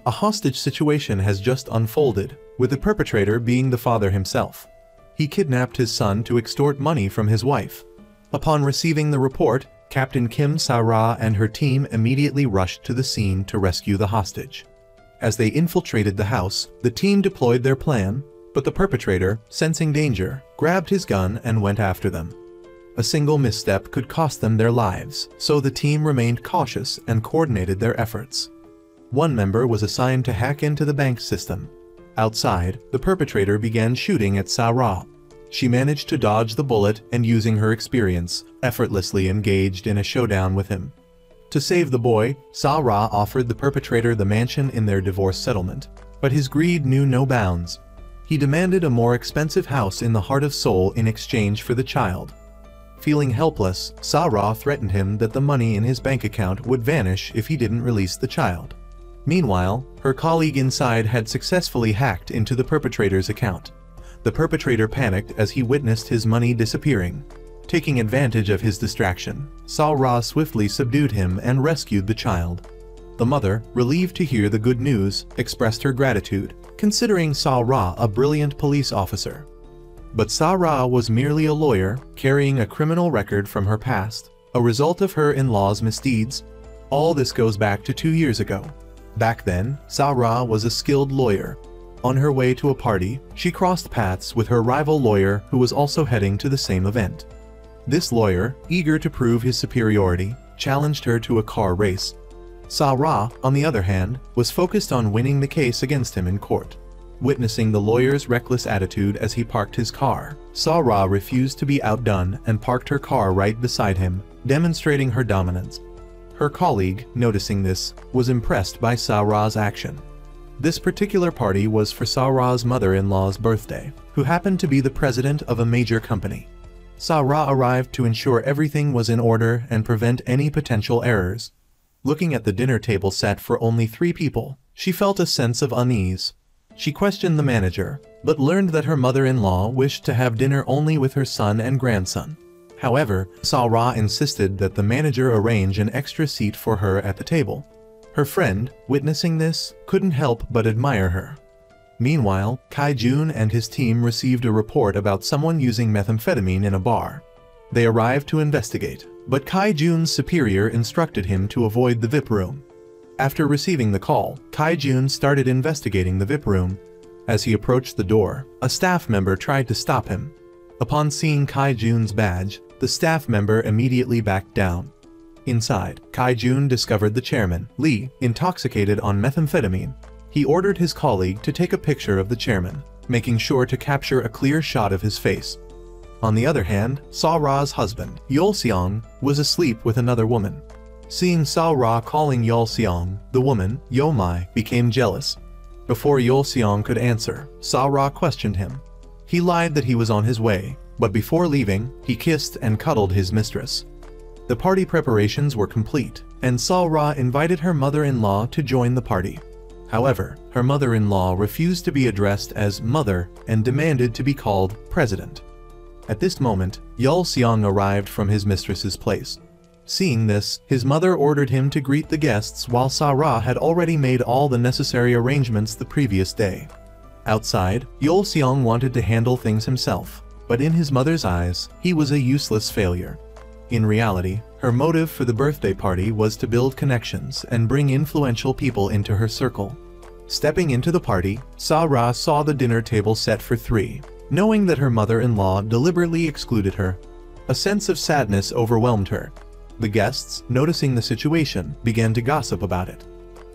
A hostage situation has just unfolded, with the perpetrator being the father himself. He kidnapped his son to extort money from his wife. Upon receiving the report, Captain Kim Sa-ra and her team immediately rushed to the scene to rescue the hostage. As they infiltrated the house, the team deployed their plan, but the perpetrator, sensing danger, grabbed his gun and went after them. A single misstep could cost them their lives, so the team remained cautious and coordinated their efforts. One member was assigned to hack into the bank system. Outside, the perpetrator began shooting at Sa-ra. She managed to dodge the bullet and, using her experience, effortlessly engaged in a showdown with him. To save the boy, Sa-ra offered the perpetrator the mansion in their divorce settlement, but his greed knew no bounds. He demanded a more expensive house in the heart of Seoul in exchange for the child. Feeling helpless, Sa-ra threatened him that the money in his bank account would vanish if he didn't release the child. Meanwhile, her colleague inside had successfully hacked into the perpetrator's account. The perpetrator panicked as he witnessed his money disappearing. Taking advantage of his distraction, Sa-ra swiftly subdued him and rescued the child. The mother, relieved to hear the good news, expressed her gratitude, considering Sa-ra a brilliant police officer. But Sa-ra was merely a lawyer, carrying a criminal record from her past, a result of her in-law's misdeeds. All this goes back to 2 years ago. Back then, Sa-ra was a skilled lawyer. On her way to a party, she crossed paths with her rival lawyer who was also heading to the same event. This lawyer, eager to prove his superiority, challenged her to a car race. Sa-ra, on the other hand, was focused on winning the case against him in court. Witnessing the lawyer's reckless attitude as he parked his car, Sa-ra refused to be outdone and parked her car right beside him, demonstrating her dominance. Her colleague, noticing this, was impressed by Sa-ra's action. This particular party was for Sa-ra's mother-in-law's birthday, who happened to be the president of a major company. Sa-ra arrived to ensure everything was in order and prevent any potential errors. Looking at the dinner table set for only 3 people, she felt a sense of unease. She questioned the manager, but learned that her mother-in-law wished to have dinner only with her son and grandson. However, Sa-ra insisted that the manager arrange an extra seat for her at the table. Her friend, witnessing this, couldn't help but admire her. Meanwhile, Kai-jun and his team received a report about someone using methamphetamine in a bar. They arrived to investigate, but Kai-jun's superior instructed him to avoid the VIP room. After receiving the call, Kai-jun started investigating the VIP room. As he approached the door, a staff member tried to stop him. Upon seeing Kai-jun's badge, the staff member immediately backed down. Inside, Kai-jun discovered the chairman, Lee, intoxicated on methamphetamine. He ordered his colleague to take a picture of the chairman, making sure to capture a clear shot of his face. On the other hand, Sa-ra's husband, Yeol-seong, was asleep with another woman. Seeing Sa-ra calling Yeol-seong, the woman, Yeol-mai, became jealous. Before Yeol-seong could answer, Sa-ra questioned him. He lied that he was on his way, but before leaving, he kissed and cuddled his mistress. The party preparations were complete, and Sa-ra invited her mother-in-law to join the party. However, her mother-in-law refused to be addressed as mother and demanded to be called president. At this moment, Yeol-seong arrived from his mistress's place. Seeing this, his mother ordered him to greet the guests while Sa-ra had already made all the necessary arrangements the previous day. Outside, Yeol-seong wanted to handle things himself, but in his mother's eyes, he was a useless failure. In reality, her motive for the birthday party was to build connections and bring influential people into her circle. Stepping into the party, Sa-ra saw the dinner table set for 3, knowing that her mother-in-law deliberately excluded her. A sense of sadness overwhelmed her. The guests, noticing the situation, began to gossip about it.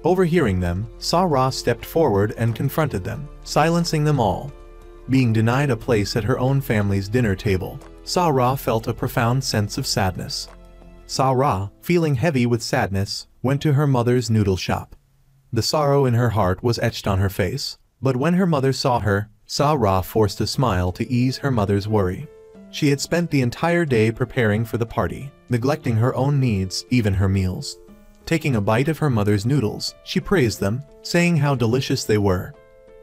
Overhearing them, Sa-ra stepped forward and confronted them, silencing them all. Being denied a place at her own family's dinner table, Sa-ra felt a profound sense of sadness. Sa-ra, feeling heavy with sadness, went to her mother's noodle shop. The sorrow in her heart was etched on her face, but when her mother saw her, Sa-ra forced a smile to ease her mother's worry. She had spent the entire day preparing for the party, neglecting her own needs, even her meals. Taking a bite of her mother's noodles, she praised them, saying how delicious they were.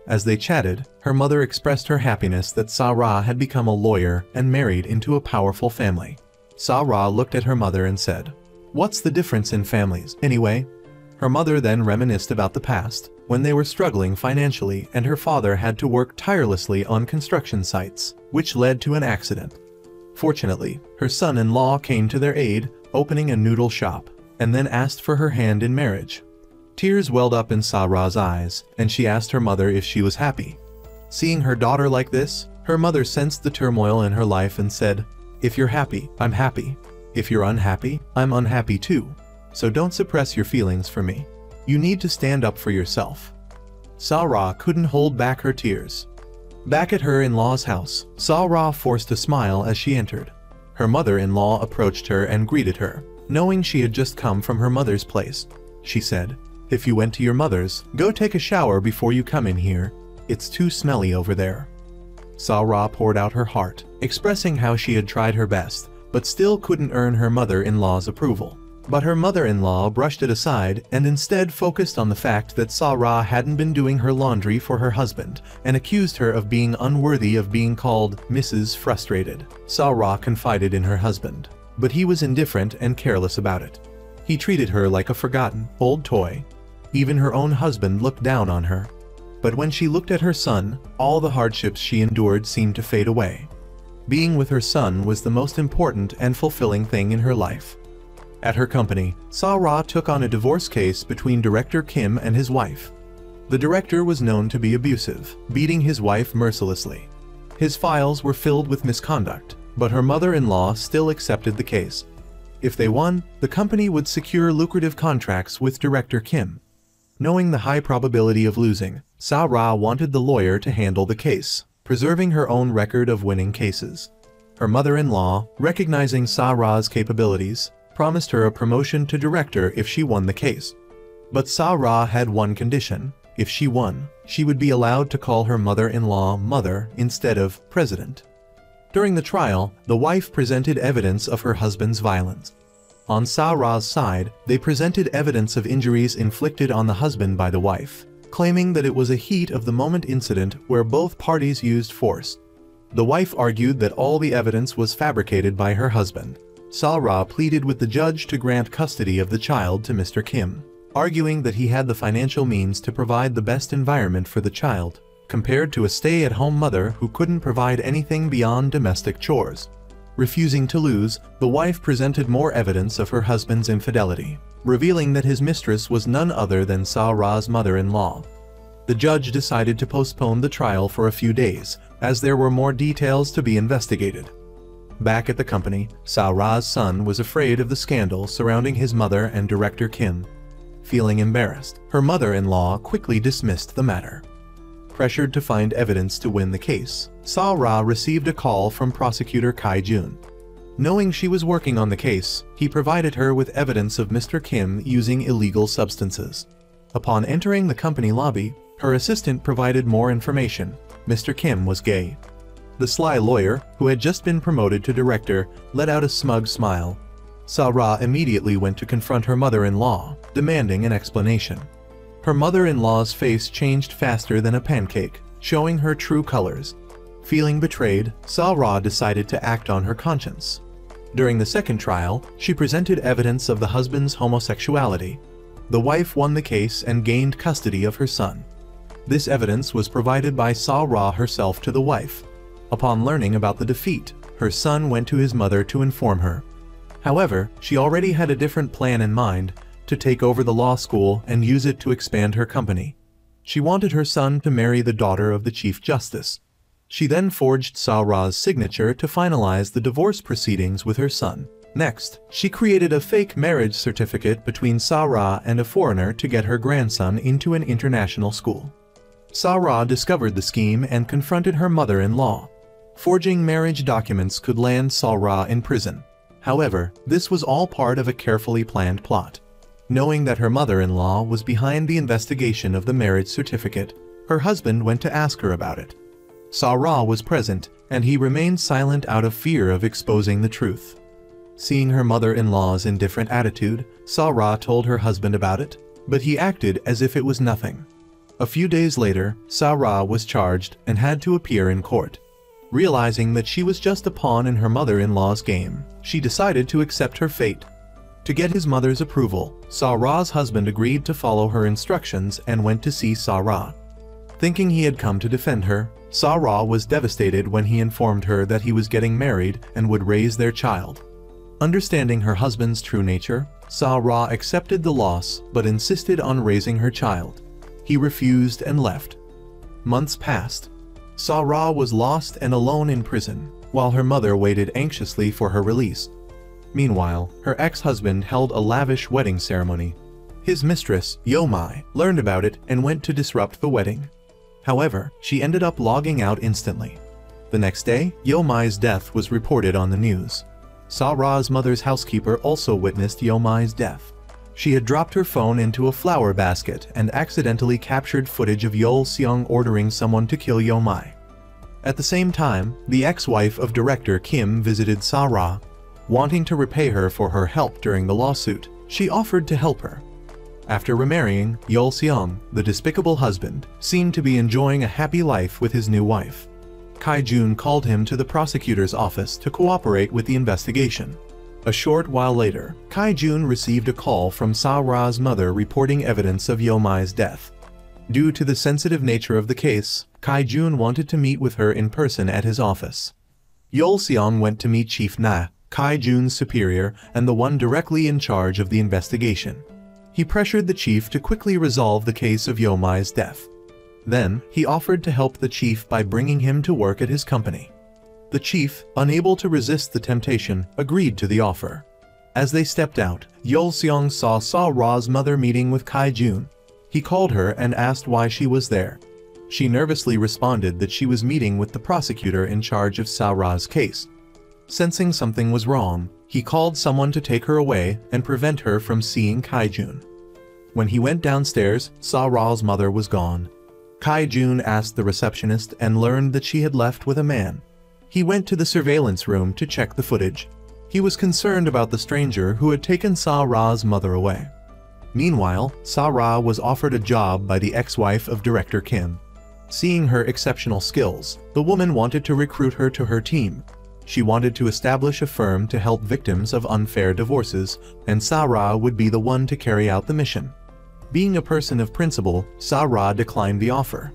As they chatted, her mother expressed her happiness that Sa-ra had become a lawyer and married into a powerful family. Sa-ra looked at her mother and said, "What's the difference in families, anyway?" Her mother then reminisced about the past, when they were struggling financially and her father had to work tirelessly on construction sites, which led to an accident. Fortunately, her son-in-law came to their aid, opening a noodle shop, and then asked for her hand in marriage. Tears welled up in Sa-ra's eyes, and she asked her mother if she was happy. Seeing her daughter like this, her mother sensed the turmoil in her life and said, "If you're happy, I'm happy. If you're unhappy, I'm unhappy too. So don't suppress your feelings for me. You need to stand up for yourself." Sa-ra couldn't hold back her tears. Back at her in-law's house, Sa-ra forced a smile as she entered. Her mother-in-law approached her and greeted her. Knowing she had just come from her mother's place, she said, "If you went to your mother's, go take a shower before you come in here. It's too smelly over there." Sa-ra poured out her heart, expressing how she had tried her best, but still couldn't earn her mother-in-law's approval. But her mother-in-law brushed it aside and instead focused on the fact that Sa-ra hadn't been doing her laundry for her husband and accused her of being unworthy of being called Mrs. Frustrated. Sa-ra confided in her husband, but he was indifferent and careless about it. He treated her like a forgotten, old toy. Even her own husband looked down on her. But when she looked at her son, all the hardships she endured seemed to fade away. Being with her son was the most important and fulfilling thing in her life. At her company, Sa-ra took on a divorce case between Director Kim and his wife. The director was known to be abusive, beating his wife mercilessly. His files were filled with misconduct, but her mother-in-law still accepted the case. If they won, the company would secure lucrative contracts with Director Kim. Knowing the high probability of losing, Sa-ra wanted the lawyer to handle the case, preserving her own record of winning cases. Her mother-in-law, recognizing Sa-ra's capabilities, promised her a promotion to director if she won the case. But Sa-ra had one condition. If she won, she would be allowed to call her mother-in-law mother instead of president. During the trial, the wife presented evidence of her husband's violence. On Sa-ra's side, they presented evidence of injuries inflicted on the husband by the wife, claiming that it was a heat-of-the-moment incident where both parties used force. The wife argued that all the evidence was fabricated by her husband. Sa-ra pleaded with the judge to grant custody of the child to Mr. Kim, arguing that he had the financial means to provide the best environment for the child, compared to a stay-at-home mother who couldn't provide anything beyond domestic chores. Refusing to lose, the wife presented more evidence of her husband's infidelity, revealing that his mistress was none other than Sa-ra's mother-in-law. The judge decided to postpone the trial for a few days, as there were more details to be investigated. Back at the company, Sa-ra's son was afraid of the scandal surrounding his mother and Director Kim. Feeling embarrassed, her mother-in-law quickly dismissed the matter. Pressured to find evidence to win the case, Sa-ra received a call from prosecutor Kai Jun. Knowing she was working on the case, he provided her with evidence of Mr. Kim using illegal substances. Upon entering the company lobby, her assistant provided more information. Mr. Kim was gay. The sly lawyer, who had just been promoted to director, let out a smug smile. Sa-ra immediately went to confront her mother-in-law, demanding an explanation. Her mother-in-law's face changed faster than a pancake, showing her true colors. Feeling betrayed, Sa-ra decided to act on her conscience. During the second trial, she presented evidence of the husband's homosexuality. The wife won the case and gained custody of her son. This evidence was provided by Sa-ra herself to the wife. Upon learning about the defeat, her son went to his mother to inform her. However, she already had a different plan in mind, to take over the law school and use it to expand her company. She wanted her son to marry the daughter of the Chief Justice. She then forged Sa-ra's signature to finalize the divorce proceedings with her son. Next, she created a fake marriage certificate between Sa-ra and a foreigner to get her grandson into an international school. Sa-ra discovered the scheme and confronted her mother-in-law. Forging marriage documents could land Sa-ra in prison. However, this was all part of a carefully planned plot. Knowing that her mother-in-law was behind the investigation of the marriage certificate, her husband went to ask her about it. Sa-ra was present, and he remained silent out of fear of exposing the truth. Seeing her mother-in-law's indifferent attitude, Sa-ra told her husband about it, but he acted as if it was nothing. A few days later, Sa-ra was charged and had to appear in court. Realizing that she was just a pawn in her mother-in-law's game, she decided to accept her fate. To get his mother's approval, Sa-Ra's husband agreed to follow her instructions and went to see Sa-Ra. Thinking he had come to defend her, Sa-Ra was devastated when he informed her that he was getting married and would raise their child. Understanding her husband's true nature, Sa-Ra accepted the loss but insisted on raising her child. He refused and left. Months passed. Sa-Ra was lost and alone in prison, while her mother waited anxiously for her release. Meanwhile, her ex-husband held a lavish wedding ceremony. His mistress, Yeomai, learned about it and went to disrupt the wedding. However, she ended up logging out instantly. The next day, Yeomai's death was reported on the news. Sa-Ra's mother's housekeeper also witnessed Yeomai's death. She had dropped her phone into a flower basket and accidentally captured footage of Yeol Seong ordering someone to kill Yeomai. At the same time, the ex-wife of director Kim visited Sa-Ra. Wanting to repay her for her help during the lawsuit, she offered to help her. After remarrying, Yeol Seong, the despicable husband, seemed to be enjoying a happy life with his new wife. Kai-jun called him to the prosecutor's office to cooperate with the investigation. A short while later, Kai-jun received a call from Sa-Ra's mother reporting evidence of Yeomai's death. Due to the sensitive nature of the case, Kai-jun wanted to meet with her in person at his office. Yeol Seong went to meet Chief Na, Kai-jun's superior and the one directly in charge of the investigation. He pressured the chief to quickly resolve the case of Yeomai's death. Then, he offered to help the chief by bringing him to work at his company. The chief, unable to resist the temptation, agreed to the offer. As they stepped out, Yeol Seong saw Sa-Ra's mother meeting with Kai-jun. He called her and asked why she was there. She nervously responded that she was meeting with the prosecutor in charge of Sa-Ra's case. Sensing something was wrong, he called someone to take her away and prevent her from seeing Kai-jun. When he went downstairs, Sa-Ra's mother was gone. Kai-jun asked the receptionist and learned that she had left with a man. He went to the surveillance room to check the footage. He was concerned about the stranger who had taken Sa-Ra's mother away. Meanwhile, Sa-Ra was offered a job by the ex-wife of director Kim. Seeing her exceptional skills, the woman wanted to recruit her to her team. She wanted to establish a firm to help victims of unfair divorces, and Sa-Ra would be the one to carry out the mission. Being a person of principle, Sa-Ra declined the offer.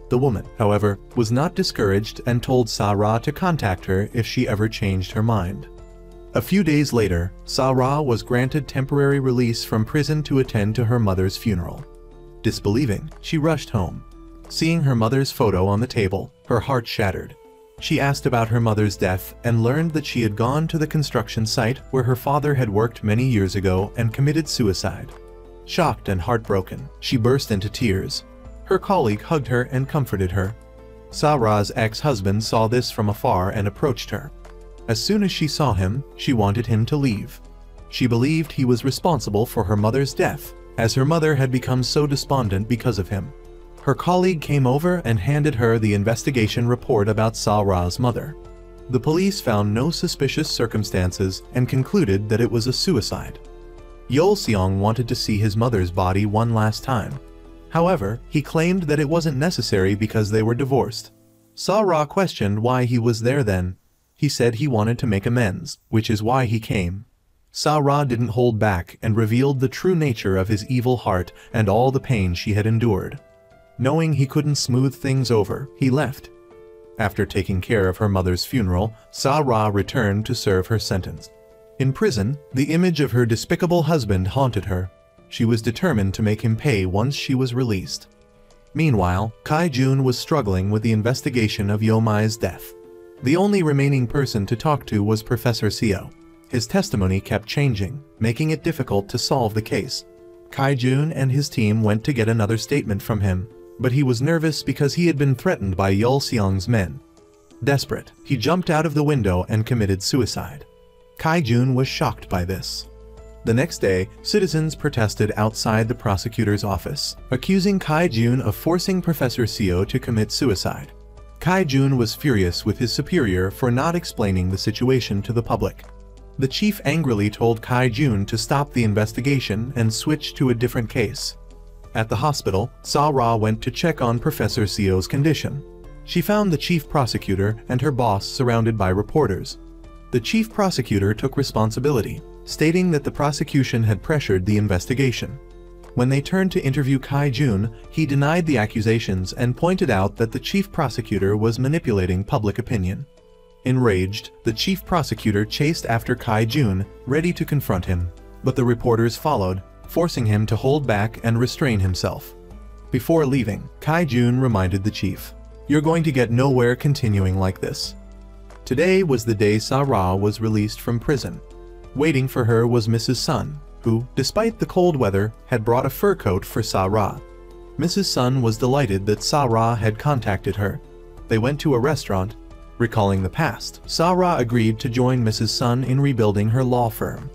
The woman, however, was not discouraged and told Sa-Ra to contact her if she ever changed her mind. A few days later, Sa-Ra was granted temporary release from prison to attend to her mother's funeral. Disbelieving, she rushed home. Seeing her mother's photo on the table, her heart shattered. She asked about her mother's death and learned that she had gone to the construction site where her father had worked many years ago and committed suicide. Shocked and heartbroken, she burst into tears. Her colleague hugged her and comforted her. Sa-Ra's ex-husband saw this from afar and approached her. As soon as she saw him, she wanted him to leave. She believed he was responsible for her mother's death, as her mother had become so despondent because of him. Her colleague came over and handed her the investigation report about Sa-Ra's mother. The police found no suspicious circumstances and concluded that it was a suicide. Yeol Seong wanted to see his mother's body one last time. However, he claimed that it wasn't necessary because they were divorced. Sa-Ra questioned why he was there then. He said he wanted to make amends, which is why he came. Sa-Ra didn't hold back and revealed the true nature of his evil heart and all the pain she had endured. Knowing he couldn't smooth things over, he left. After taking care of her mother's funeral, Sa-Ra returned to serve her sentence. In prison, the image of her despicable husband haunted her. She was determined to make him pay once she was released. Meanwhile, Kai-jun was struggling with the investigation of Yeomai's death. The only remaining person to talk to was Professor Seo. His testimony kept changing, making it difficult to solve the case. Kai-jun and his team went to get another statement from him, but he was nervous because he had been threatened by Yeol Seong's men. Desperate, he jumped out of the window and committed suicide. Kai-jun was shocked by this. The next day, citizens protested outside the prosecutor's office, accusing Kai-jun of forcing Professor Seo to commit suicide. Kai-jun was furious with his superior for not explaining the situation to the public. The chief angrily told Kai-jun to stop the investigation and switch to a different case. At the hospital, Sa-Ra went to check on Professor Seo's condition. She found the chief prosecutor and her boss surrounded by reporters. The chief prosecutor took responsibility, stating that the prosecution had pressured the investigation. When they turned to interview Kai-jun, he denied the accusations and pointed out that the chief prosecutor was manipulating public opinion. Enraged, the chief prosecutor chased after Kai-jun, ready to confront him, but the reporters followed, forcing him to hold back and restrain himself. Before leaving, Kai-jun reminded the chief, "You're going to get nowhere continuing like this." Today was the day Sa-ra was released from prison. Waiting for her was Mrs. Sun, who, despite the cold weather, had brought a fur coat for Sa-ra. Mrs. Sun was delighted that Sa-ra had contacted her. They went to a restaurant. Recalling the past, Sa-ra agreed to join Mrs. Sun in rebuilding her law firm.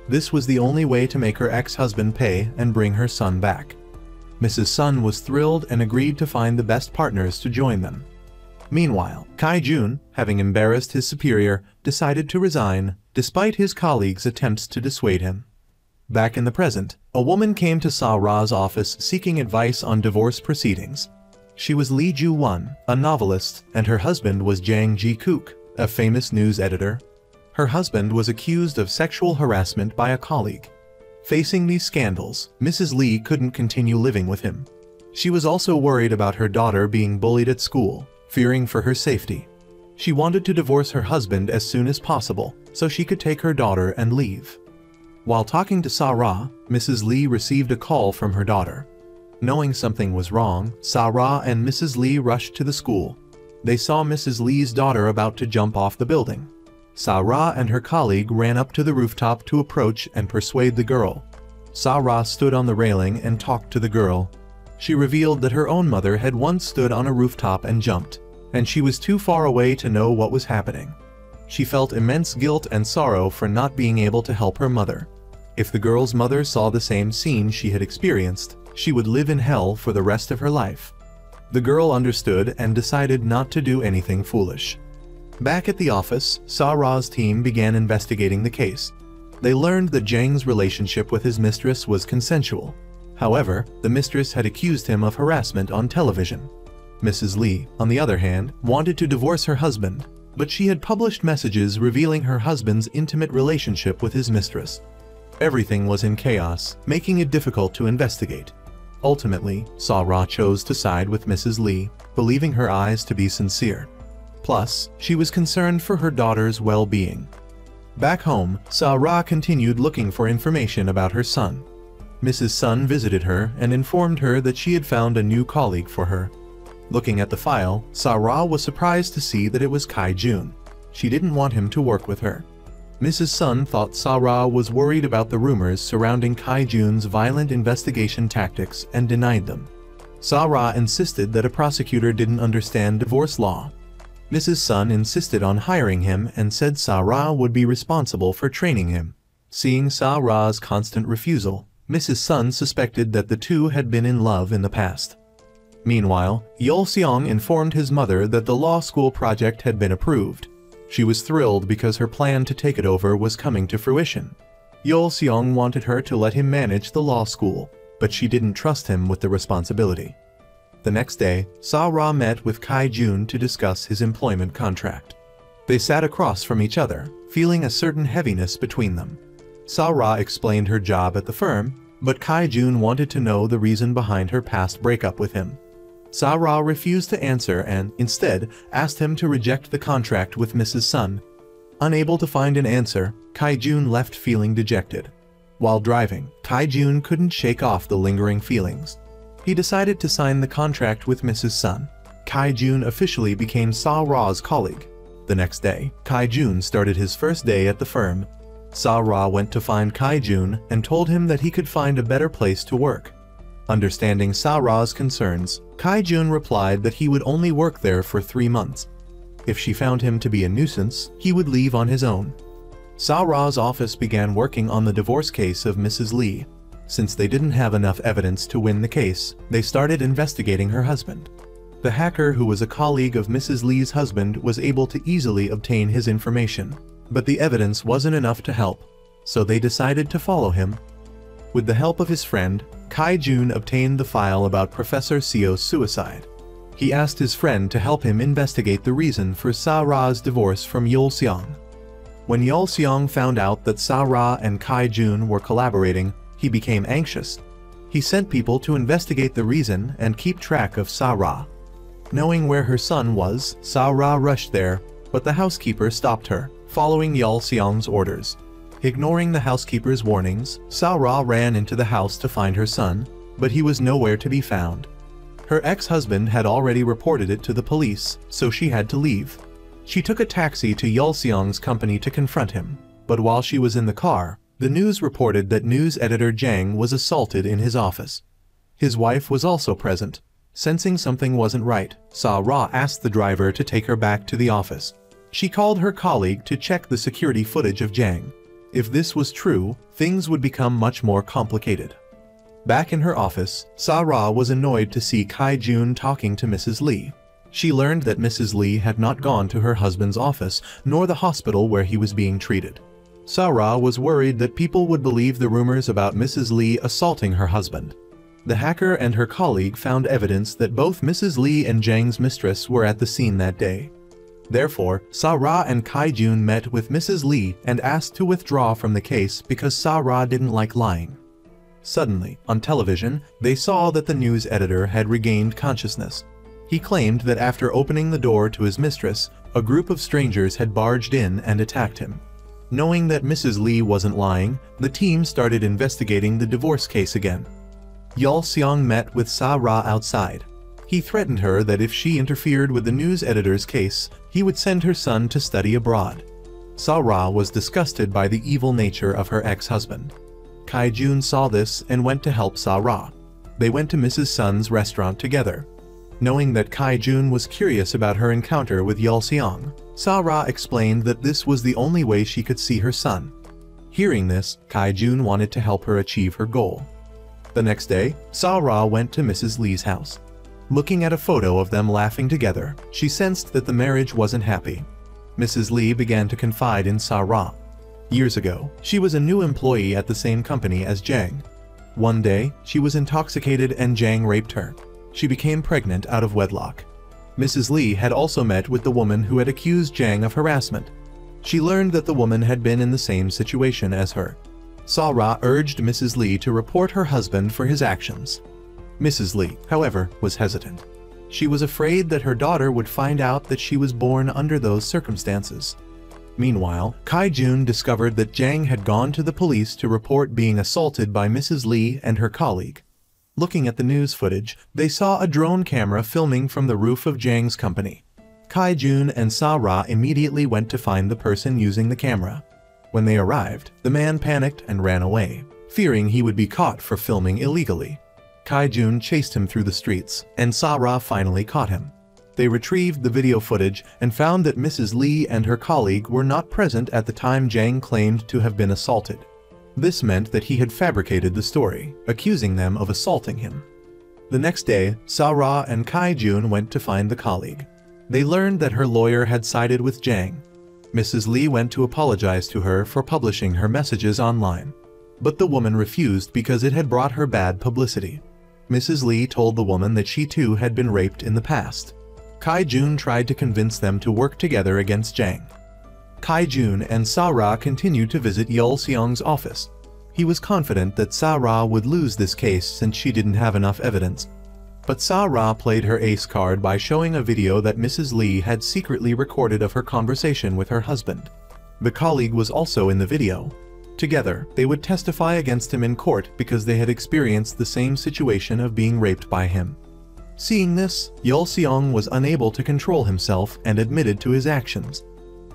This was the only way to make her ex-husband pay and bring her son back. Mrs. Sun was thrilled and agreed to find the best partners to join them. Meanwhile, Kai-jun, having embarrassed his superior, decided to resign, despite his colleagues' attempts to dissuade him. Back in the present, a woman came to Sa-ra's office seeking advice on divorce proceedings. She was Lee Ju-won, a novelist, and her husband was Jang Ji-kook, a famous news editor. Her husband was accused of sexual harassment by a colleague. Facing these scandals, Mrs. Lee couldn't continue living with him. She was also worried about her daughter being bullied at school, fearing for her safety. She wanted to divorce her husband as soon as possible, so she could take her daughter and leave. While talking to Sa-ra, Mrs. Lee received a call from her daughter. Knowing something was wrong, Sa-ra and Mrs. Lee rushed to the school. They saw Mrs. Lee's daughter about to jump off the building. Sa-ra and her colleague ran up to the rooftop to approach and persuade the girl. Sa-ra stood on the railing and talked to the girl. She revealed that her own mother had once stood on a rooftop and jumped, and she was too far away to know what was happening. She felt immense guilt and sorrow for not being able to help her mother. If the girl's mother saw the same scene she had experienced, she would live in hell for the rest of her life. The girl understood and decided not to do anything foolish. Back at the office, Sa-ra's team began investigating the case. They learned that Jang's relationship with his mistress was consensual. However, the mistress had accused him of harassment on television. Mrs. Lee, on the other hand, wanted to divorce her husband, but she had published messages revealing her husband's intimate relationship with his mistress. Everything was in chaos, making it difficult to investigate. Ultimately, Sa-ra chose to side with Mrs. Lee, believing her eyes to be sincere. Plus, she was concerned for her daughter's well-being. Back home, Sa-ra continued looking for information about her son. Mrs. Sun visited her and informed her that she had found a new colleague for her. Looking at the file, Sa-ra was surprised to see that it was Kai-jun. She didn't want him to work with her. Mrs. Sun thought Sa-ra was worried about the rumors surrounding Kai-jun's violent investigation tactics and denied them. Sa-ra insisted that a prosecutor didn't understand divorce law. Mrs. Sun insisted on hiring him and said Sa-ra would be responsible for training him. Seeing Sa-ra's constant refusal, Mrs. Sun suspected that the two had been in love in the past. Meanwhile, Yeol-seong informed his mother that the law school project had been approved. She was thrilled because her plan to take it over was coming to fruition. Yeol-seong wanted her to let him manage the law school, but she didn't trust him with the responsibility. The next day, Sa-ra met with Kai-jun to discuss his employment contract. They sat across from each other, feeling a certain heaviness between them. Sa-ra explained her job at the firm, but Kai-jun wanted to know the reason behind her past breakup with him. Sa-ra refused to answer and, instead, asked him to reject the contract with Mrs. Sun. Unable to find an answer, Kai-jun left feeling dejected. While driving, Kai-jun couldn't shake off the lingering feelings. He decided to sign the contract with Mrs. Sun. Kai-jun officially became Sa-ra's colleague. The next day, Kai-jun started his first day at the firm. Sa-ra went to find Kai-jun and told him that he could find a better place to work. Understanding Sa-ra's concerns, Kai-jun replied that he would only work there for 3 months. If she found him to be a nuisance, he would leave on his own. Sa-ra's office began working on the divorce case of Mrs. Lee. Since they didn't have enough evidence to win the case, they started investigating her husband. The hacker who was a colleague of Mrs. Lee's husband was able to easily obtain his information, but the evidence wasn't enough to help, so they decided to follow him. With the help of his friend, Kai-jun obtained the file about Professor Seo's suicide. He asked his friend to help him investigate the reason for Sa-ra's divorce from Yeol-seong. When Yeol Seong found out that Sa-ra and Kai-jun were collaborating, he became anxious. He sent people to investigate the reason and keep track of Sa-ra. Knowing where her son was, Sa-ra rushed there, but the housekeeper stopped her, following Yeol Seong's orders. Ignoring the housekeeper's warnings, Sa-ra ran into the house to find her son, but he was nowhere to be found. Her ex-husband had already reported it to the police, so she had to leave. She took a taxi to Yeol Seong's company to confront him, but while she was in the car, the news reported that news editor Jang was assaulted in his office. His wife was also present. Sensing something wasn't right, Sa-ra asked the driver to take her back to the office. She called her colleague to check the security footage of Jang. If this was true, things would become much more complicated. Back in her office, Sa-ra was annoyed to see Kai-jun talking to Mrs. Lee. She learned that Mrs. Lee had not gone to her husband's office, nor the hospital where he was being treated. Sa-ra was worried that people would believe the rumors about Mrs. Lee assaulting her husband. The hacker and her colleague found evidence that both Mrs. Lee and Jang's mistress were at the scene that day. Therefore, Sa-ra and Kai-jun met with Mrs. Lee and asked to withdraw from the case because Sa-ra didn't like lying. Suddenly, on television, they saw that the news editor had regained consciousness. He claimed that after opening the door to his mistress, a group of strangers had barged in and attacked him. Knowing that Mrs. Lee wasn't lying, the team started investigating the divorce case again. Yeol Seong met with Sa-ra outside. He threatened her that if she interfered with the news editor's case, he would send her son to study abroad. Sa-ra was disgusted by the evil nature of her ex-husband. Kai-jun saw this and went to help Sa-ra. They went to Mrs. Sun's restaurant together. Knowing that Kai-jun was curious about her encounter with Yeol Seong, Sa-ra explained that this was the only way she could see her son. Hearing this, Kai-jun wanted to help her achieve her goal. The next day, Sa-ra went to Mrs. Lee's house. Looking at a photo of them laughing together, she sensed that the marriage wasn't happy. Mrs. Lee began to confide in Sa-ra. Years ago, she was a new employee at the same company as Jang. One day, she was intoxicated and Jang raped her. She became pregnant out of wedlock. Mrs. Lee had also met with the woman who had accused Jang of harassment. She learned that the woman had been in the same situation as her. Sa-ra urged Mrs. Lee to report her husband for his actions. Mrs. Lee, however, was hesitant. She was afraid that her daughter would find out that she was born under those circumstances. Meanwhile, Kai-jun discovered that Jang had gone to the police to report being assaulted by Mrs. Lee and her colleague. Looking at the news footage, they saw a drone camera filming from the roof of Jang's company. Kai-jun and Sa-ra immediately went to find the person using the camera. When they arrived, the man panicked and ran away, fearing he would be caught for filming illegally. Kai-jun chased him through the streets, and Sa-ra finally caught him. They retrieved the video footage and found that Mrs. Lee and her colleague were not present at the time Jang claimed to have been assaulted. This meant that he had fabricated the story, accusing them of assaulting him. The next day, Sa-ra and Kai-jun went to find the colleague. They learned that her lawyer had sided with Jang. Mrs. Lee went to apologize to her for publishing her messages online. But the woman refused because it had brought her bad publicity. Mrs. Lee told the woman that she too had been raped in the past. Kai-jun tried to convince them to work together against Jang. Kai-jun and Sa-ra continued to visit Yeol Seong's office. He was confident that Sa-ra would lose this case since she didn't have enough evidence. But Sa-ra played her ace card by showing a video that Mrs. Lee had secretly recorded of her conversation with her husband. The colleague was also in the video. Together, they would testify against him in court because they had experienced the same situation of being raped by him. Seeing this, Yeol Seong was unable to control himself and admitted to his actions.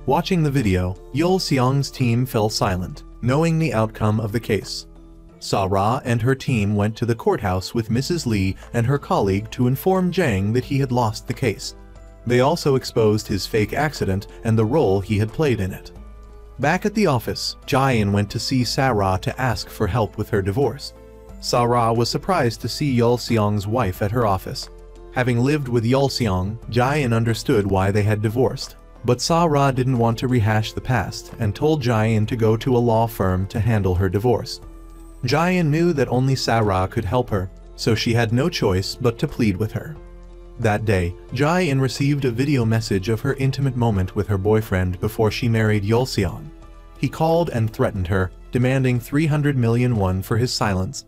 Watching the video, Yeol Seong's team fell silent, knowing the outcome of the case. Sa-ra and her team went to the courthouse with Mrs. Lee and her colleague to inform Jang that he had lost the case. They also exposed his fake accident and the role he had played in it. Back at the office, Jae-in went to see Sa-ra to ask for help with her divorce. Sa-ra was surprised to see Yeol Seong's wife at her office. Having lived with Yeol Seong, Jae-in understood why they had divorced. But Sa-ra didn't want to rehash the past and told Jae-in to go to a law firm to handle her divorce. Jae-in knew that only Sa-ra could help her, so she had no choice but to plead with her. That day, Jae-in received a video message of her intimate moment with her boyfriend before she married Yeol Seong. He called and threatened her, demanding 300 million won for his silence.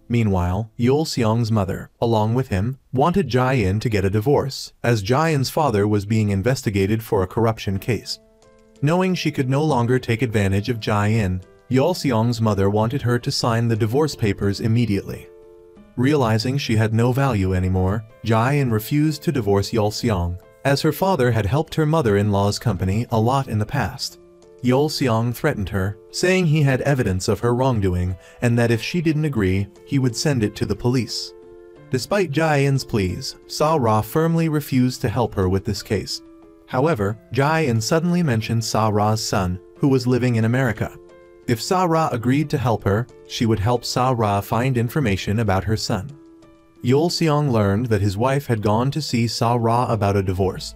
Meanwhile, Yeol Seong's mother, along with him, wanted Jae-in to get a divorce, as Jae-in's father was being investigated for a corruption case. Knowing she could no longer take advantage of Jae-in, Yeol Seong's mother wanted her to sign the divorce papers immediately. Realizing she had no value anymore, Jae-in refused to divorce Yeol Seong, as her father had helped her mother-in-law's company a lot in the past. Yeol Seong threatened her, saying he had evidence of her wrongdoing and that if she didn't agree, he would send it to the police. Despite Jae-in's pleas, Sa-ra firmly refused to help her with this case. However, Jae-in suddenly mentioned Sa-ra's son, who was living in America. If Sa-ra agreed to help her, she would help Sa-ra find information about her son. Yeol Seong learned that his wife had gone to see Sa-ra about a divorce.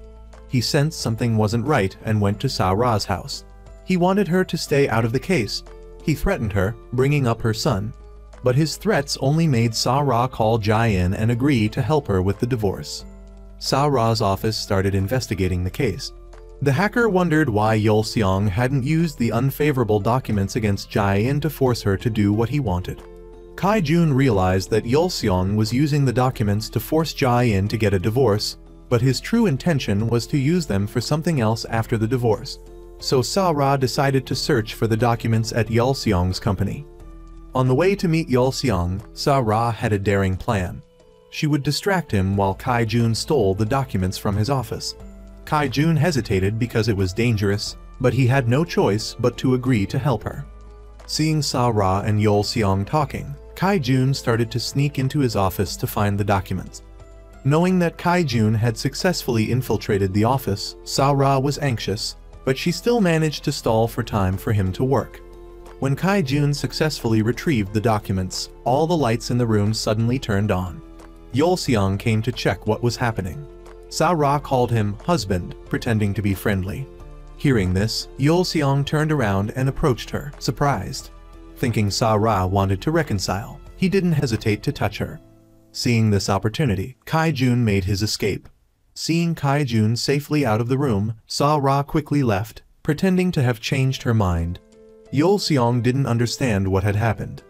He sensed something wasn't right and went to Sa-ra's house. He wanted her to stay out of the case. He threatened her, bringing up her son. But his threats only made Sa-ra call Jae-in and agree to help her with the divorce. Sa-ra's office started investigating the case. The hacker wondered why Yeol Seong hadn't used the unfavorable documents against Jae-in to force her to do what he wanted. Kai-jun realized that Yeol Seong was using the documents to force Jae-in to get a divorce, but his true intention was to use them for something else after the divorce. So Sa-ra decided to search for the documents at Yeol Seong's company. On the way to meet Yeol Seong, Sa-ra had a daring plan. She would distract him while Kai-jun stole the documents from his office. Kai-jun hesitated because it was dangerous, but he had no choice but to agree to help her. Seeing Sa-ra and Yeol Seong talking, Kai-jun started to sneak into his office to find the documents. Knowing that Kai-jun had successfully infiltrated the office, Sa-ra was anxious, but she still managed to stall for time for him to work. When Kai-jun successfully retrieved the documents, all the lights in the room suddenly turned on. Yeol Seong came to check what was happening. Sa-ra called him husband, pretending to be friendly. Hearing this, Yeol Seong turned around and approached her, surprised. Thinking Sa-ra wanted to reconcile, he didn't hesitate to touch her. Seeing this opportunity, Kai-jun made his escape. Seeing Kai-jun safely out of the room, Sa-ra quickly left, pretending to have changed her mind. Yeol Seong didn't understand what had happened.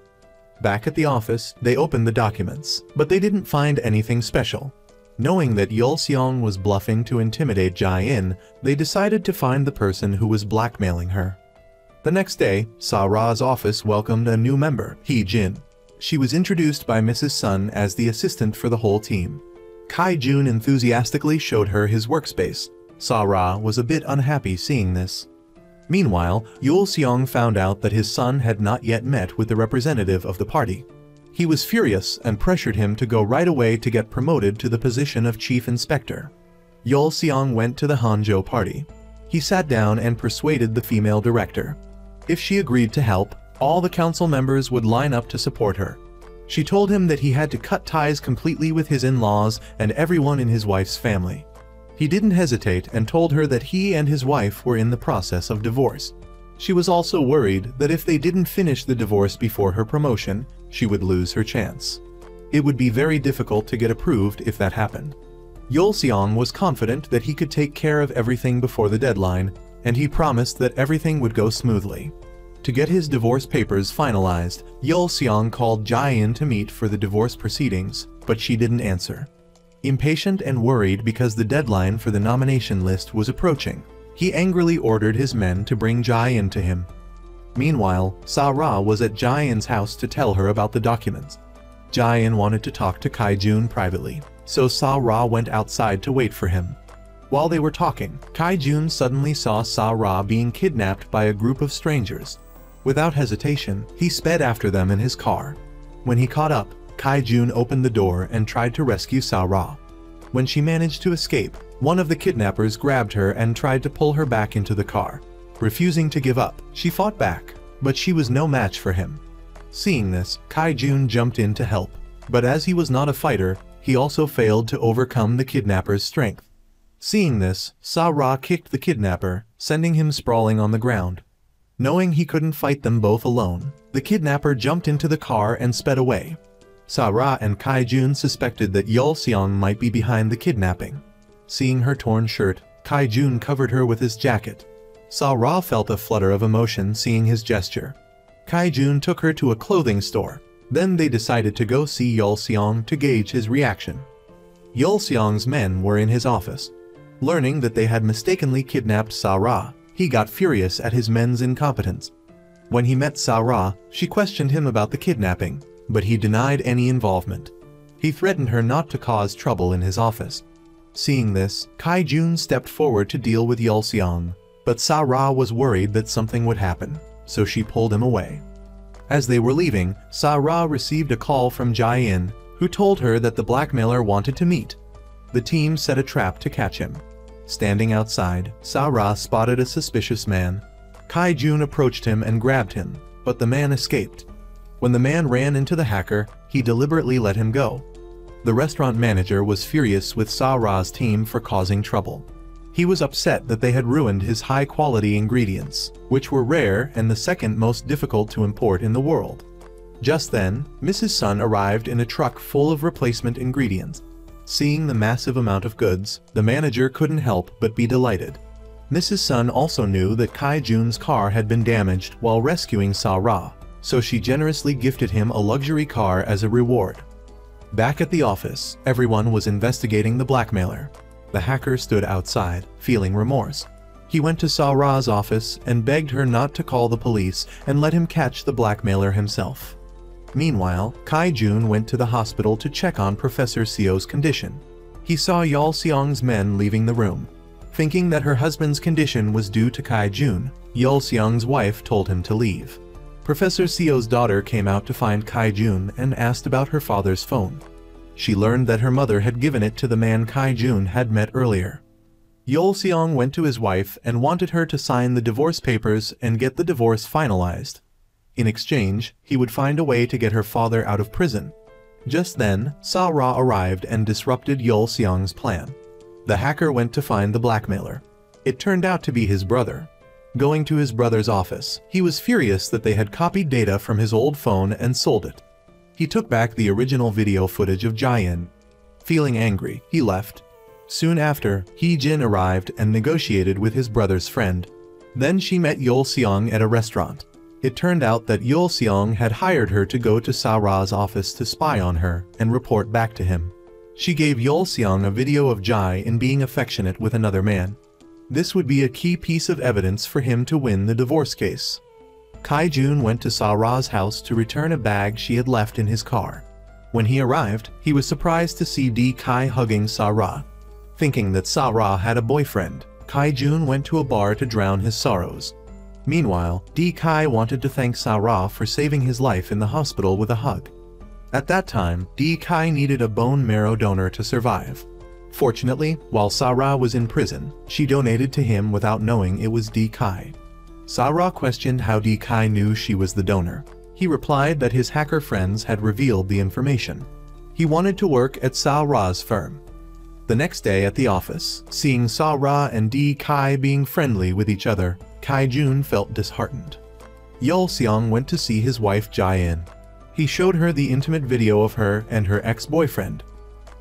Back at the office, they opened the documents, but they didn't find anything special. Knowing that Yeol Seong was bluffing to intimidate Jae-in, they decided to find the person who was blackmailing her. The next day, Sa-ra's office welcomed a new member, Hee-jin. She was introduced by Mrs. Sun as the assistant for the whole team. Kai-jun enthusiastically showed her his workspace. Sa-ra was a bit unhappy seeing this. Meanwhile, Yeol Seong found out that his son had not yet met with the representative of the party. He was furious and pressured him to go right away to get promoted to the position of chief inspector. Yeol Seong went to the Hanzhou party. He sat down and persuaded the female director. If she agreed to help, all the council members would line up to support her. She told him that he had to cut ties completely with his in-laws and everyone in his wife's family. He didn't hesitate and told her that he and his wife were in the process of divorce. She was also worried that if they didn't finish the divorce before her promotion, she would lose her chance. It would be very difficult to get approved if that happened. Yeol Seong was confident that he could take care of everything before the deadline, and he promised that everything would go smoothly. To get his divorce papers finalized, Yeol Seong called Jae-in to meet for the divorce proceedings, but she didn't answer. Impatient and worried because the deadline for the nomination list was approaching, he angrily ordered his men to bring Jae-in to him. Meanwhile, Sa-ra was at Jae-in's house to tell her about the documents. Jae-in wanted to talk to Kai-jun privately, so Sa-ra went outside to wait for him. While they were talking, Kai-jun suddenly saw Sa-ra being kidnapped by a group of strangers. Without hesitation, he sped after them in his car. When he caught up, Kai-jun opened the door and tried to rescue Sa-ra. When she managed to escape, one of the kidnappers grabbed her and tried to pull her back into the car. Refusing to give up, she fought back, but she was no match for him. Seeing this, Kai-jun jumped in to help, but as he was not a fighter, he also failed to overcome the kidnapper's strength. Seeing this, Sa-ra kicked the kidnapper, sending him sprawling on the ground. Knowing he couldn't fight them both alone, the kidnapper jumped into the car and sped away. Sa-ra and Kai-jun suspected that Yeol Seong might be behind the kidnapping. Seeing her torn shirt, Kai-jun covered her with his jacket. Sa-ra felt a flutter of emotion seeing his gesture. Kai-jun took her to a clothing store. Then they decided to go see Yul-seong to gauge his reaction. Yul-seong's men were in his office. Learning that they had mistakenly kidnapped Sa-ra, he got furious at his men's incompetence. When he met Sa-ra, she questioned him about the kidnapping, but he denied any involvement. He threatened her not to cause trouble in his office. Seeing this, Kai-jun stepped forward to deal with Yul-seong, but Sa-ra was worried that something would happen, so she pulled him away. As they were leaving, Sa-ra received a call from Jae-in, who told her that the blackmailer wanted to meet. The team set a trap to catch him. Standing outside, Sa-ra spotted a suspicious man. Kai-jun approached him and grabbed him, but the man escaped. When the man ran into the hacker, he deliberately let him go. The restaurant manager was furious with Sa-ra's team for causing trouble. He was upset that they had ruined his high-quality ingredients, which were rare and the second most difficult to import in the world. Just then, Mrs. Sun arrived in a truck full of replacement ingredients. Seeing the massive amount of goods, the manager couldn't help but be delighted. Mrs. Sun also knew that Kai-jun's car had been damaged while rescuing Sa-ra, so she generously gifted him a luxury car as a reward. Back at the office, everyone was investigating the blackmailer. The hacker stood outside, feeling remorse. He went to Sa-ra's office and begged her not to call the police and let him catch the blackmailer himself. Meanwhile, Kai-jun went to the hospital to check on Professor Seo's condition. He saw Yul-seong's men leaving the room. Thinking that her husband's condition was due to Kai-jun, Yul-seong's wife told him to leave. Professor Seo's daughter came out to find Kai-jun and asked about her father's phone. She learned that her mother had given it to the man Kai-jun had met earlier. Yul-seong went to his wife and wanted her to sign the divorce papers and get the divorce finalized. In exchange, he would find a way to get her father out of prison. Just then, Sa-ra arrived and disrupted Yul-seong's plan. The hacker went to find the blackmailer. It turned out to be his brother. Going to his brother's office, he was furious that they had copied data from his old phone and sold it. He took back the original video footage of Jae-in. Feeling angry, he left. Soon after, Hee-jin arrived and negotiated with his brother's friend. Then she met Yul-seong at a restaurant. It turned out that Yul-seong had hired her to go to Sa-ra's office to spy on her and report back to him. She gave Yul-seong a video of Jae-in being affectionate with another man. This would be a key piece of evidence for him to win the divorce case. Kai-jun went to Sa-ra's house to return a bag she had left in his car. When he arrived, he was surprised to see D-kai hugging Sa-ra. Thinking that Sa-ra had a boyfriend, Kai-jun went to a bar to drown his sorrows. Meanwhile, D-kai wanted to thank Sa-ra for saving his life in the hospital with a hug. At that time, D-kai needed a bone marrow donor to survive. Fortunately, while Sa-ra was in prison, she donated to him without knowing it was D-kai. Sa-ra questioned how D-kai knew she was the donor. He replied that his hacker friends had revealed the information. He wanted to work at Sa-ra's firm. The next day at the office, seeing Sa-ra and D-kai being friendly with each other, Kai-jun felt disheartened. Yul-seong went to see his wife Jae-in. He showed her the intimate video of her and her ex-boyfriend.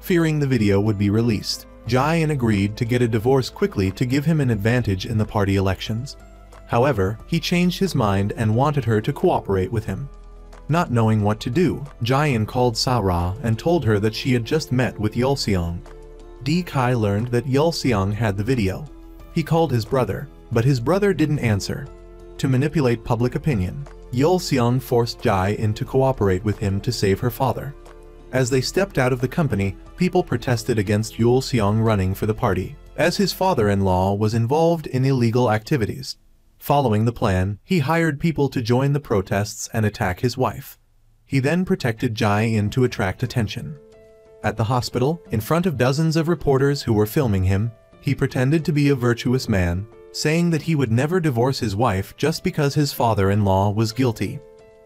Fearing the video would be released, Jae-in agreed to get a divorce quickly to give him an advantage in the party elections. However, he changed his mind and wanted her to cooperate with him. Not knowing what to do, Jae-in called Sa-ra and told her that she had just met with Yul-seong. D-kai learned that Yul-seong had the video. He called his brother, but his brother didn't answer. To manipulate public opinion, Yul-seong forced Jae-in to cooperate with him to save her father. As they stepped out of the company, people protested against Yul-seong running for the party, as his father-in-law was involved in illegal activities. Following the plan, he hired people to join the protests and attack his wife. He then protected Jae-in to attract attention. At the hospital, in front of dozens of reporters who were filming him, he pretended to be a virtuous man, saying that he would never divorce his wife just because his father-in-law was guilty.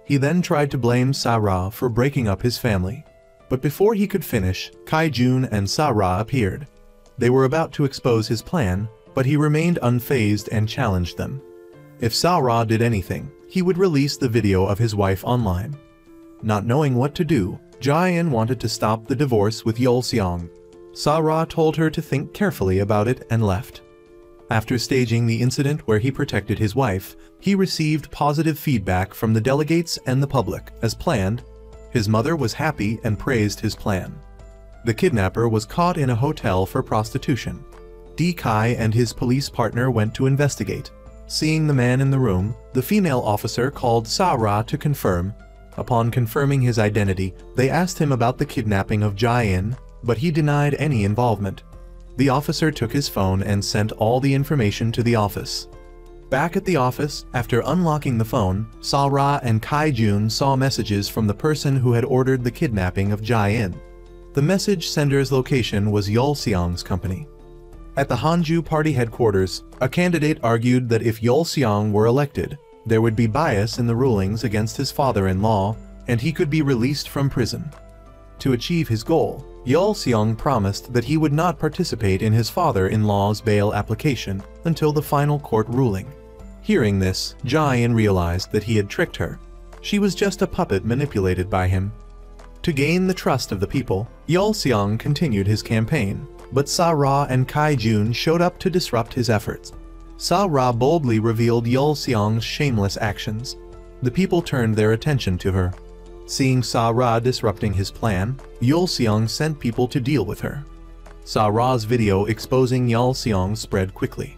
He then tried to blame Sa-ra for breaking up his family. But before he could finish, Kai-jun and Sa-ra appeared. They were about to expose his plan, but he remained unfazed and challenged them. If Sa-ra did anything, he would release the video of his wife online. Not knowing what to do, Jae-in wanted to stop the divorce with Yul-seong. Sa-ra told her to think carefully about it and left. After staging the incident where he protected his wife, he received positive feedback from the delegates and the public. As planned, his mother was happy and praised his plan. The kidnapper was caught in a hotel for prostitution. D. Kai and his police partner went to investigate. Seeing the man in the room, the female officer called Sa Ra to confirm. Upon confirming his identity, they asked him about the kidnapping of Jia-in, but he denied any involvement. The officer took his phone and sent all the information to the office. Back at the office, after unlocking the phone, Sa Ra and Kai Jun saw messages from the person who had ordered the kidnapping of Jia-in. The message sender's location was Yul Xiang's company. At the Hanju Party headquarters, a candidate argued that if Yul Xiang were elected, there would be bias in the rulings against his father-in-law, and he could be released from prison. To achieve his goal, Yul Xiang promised that he would not participate in his father-in-law's bail application until the final court ruling. Hearing this, Jia-in realized that he had tricked her. She was just a puppet manipulated by him. To gain the trust of the people, Yul Xiang continued his campaign, but Sa Ra and Kai Jun showed up to disrupt his efforts. Sa Ra boldly revealed Yul Xiang's shameless actions. The people turned their attention to her. Seeing Sa Ra disrupting his plan, Yul Xiang sent people to deal with her. Sa Ra's video exposing Yul Xiang spread quickly.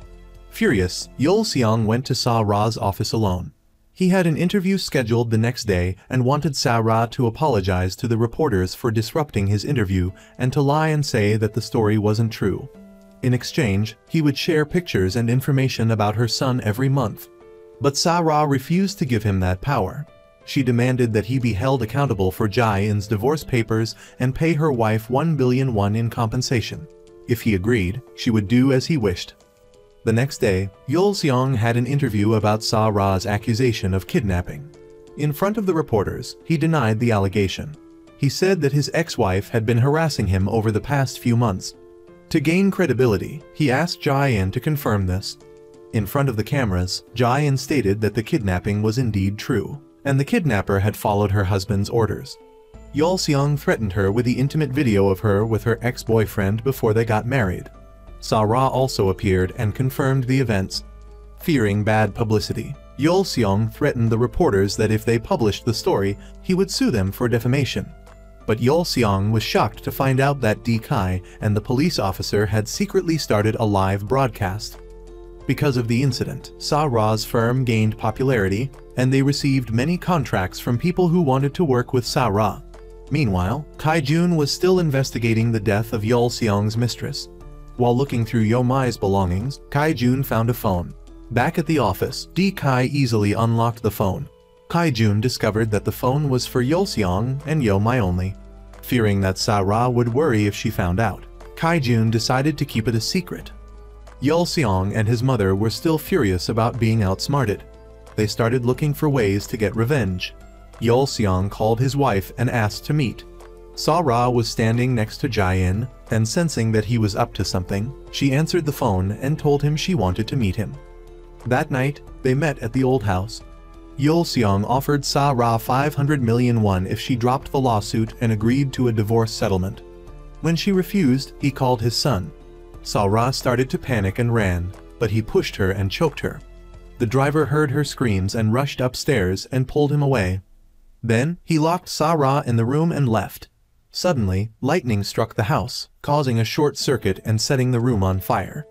Furious, Yul Xiang went to Sa Ra's office alone. He had an interview scheduled the next day and wanted Sa Ra to apologize to the reporters for disrupting his interview and to lie and say that the story wasn't true. In exchange, he would share pictures and information about her son every month. But Sa Ra refused to give him that power. She demanded that he be held accountable for Jia-in's divorce papers and pay her wife 1 billion won in compensation. If he agreed, she would do as he wished. The next day, Yul Xiang had an interview about Sa Ra's accusation of kidnapping. In front of the reporters, he denied the allegation. He said that his ex-wife had been harassing him over the past few months. To gain credibility, he asked Jia-in to confirm this. In front of the cameras, Jia-in stated that the kidnapping was indeed true, and the kidnapper had followed her husband's orders. Yul Xiang threatened her with the intimate video of her with her ex-boyfriend before they got married. Sa Ra also appeared and confirmed the events. Fearing bad publicity, Yul Xiang threatened the reporters that if they published the story, he would sue them for defamation. But Yul Xiang was shocked to find out that D. Kai and the police officer had secretly started a live broadcast. Because of the incident, Sa Ra's firm gained popularity, and they received many contracts from people who wanted to work with Sa Ra. Meanwhile, Kai Jun was still investigating the death of Yul Xiang's mistress. While looking through Yo Mai's belongings, Kai Jun found a phone. Back at the office, D. Kai easily unlocked the phone. Kai Jun discovered that the phone was for Yul Xiang and Yo Mai only. Fearing that Sa Ra would worry if she found out, Kai Jun decided to keep it a secret. Yul Xiang and his mother were still furious about being outsmarted. They started looking for ways to get revenge. Yul Xiang called his wife and asked to meet. Sa Ra was standing next to Jia-in, and sensing that he was up to something, she answered the phone and told him she wanted to meet him. That night, they met at the old house. Yul Xiang offered Sa Ra 500 million won if she dropped the lawsuit and agreed to a divorce settlement. When she refused, he called his son. Sa Ra started to panic and ran, but he pushed her and choked her. The driver heard her screams and rushed upstairs and pulled him away. Then, he locked Sa Ra in the room and left. Suddenly, lightning struck the house, causing a short circuit and setting the room on fire.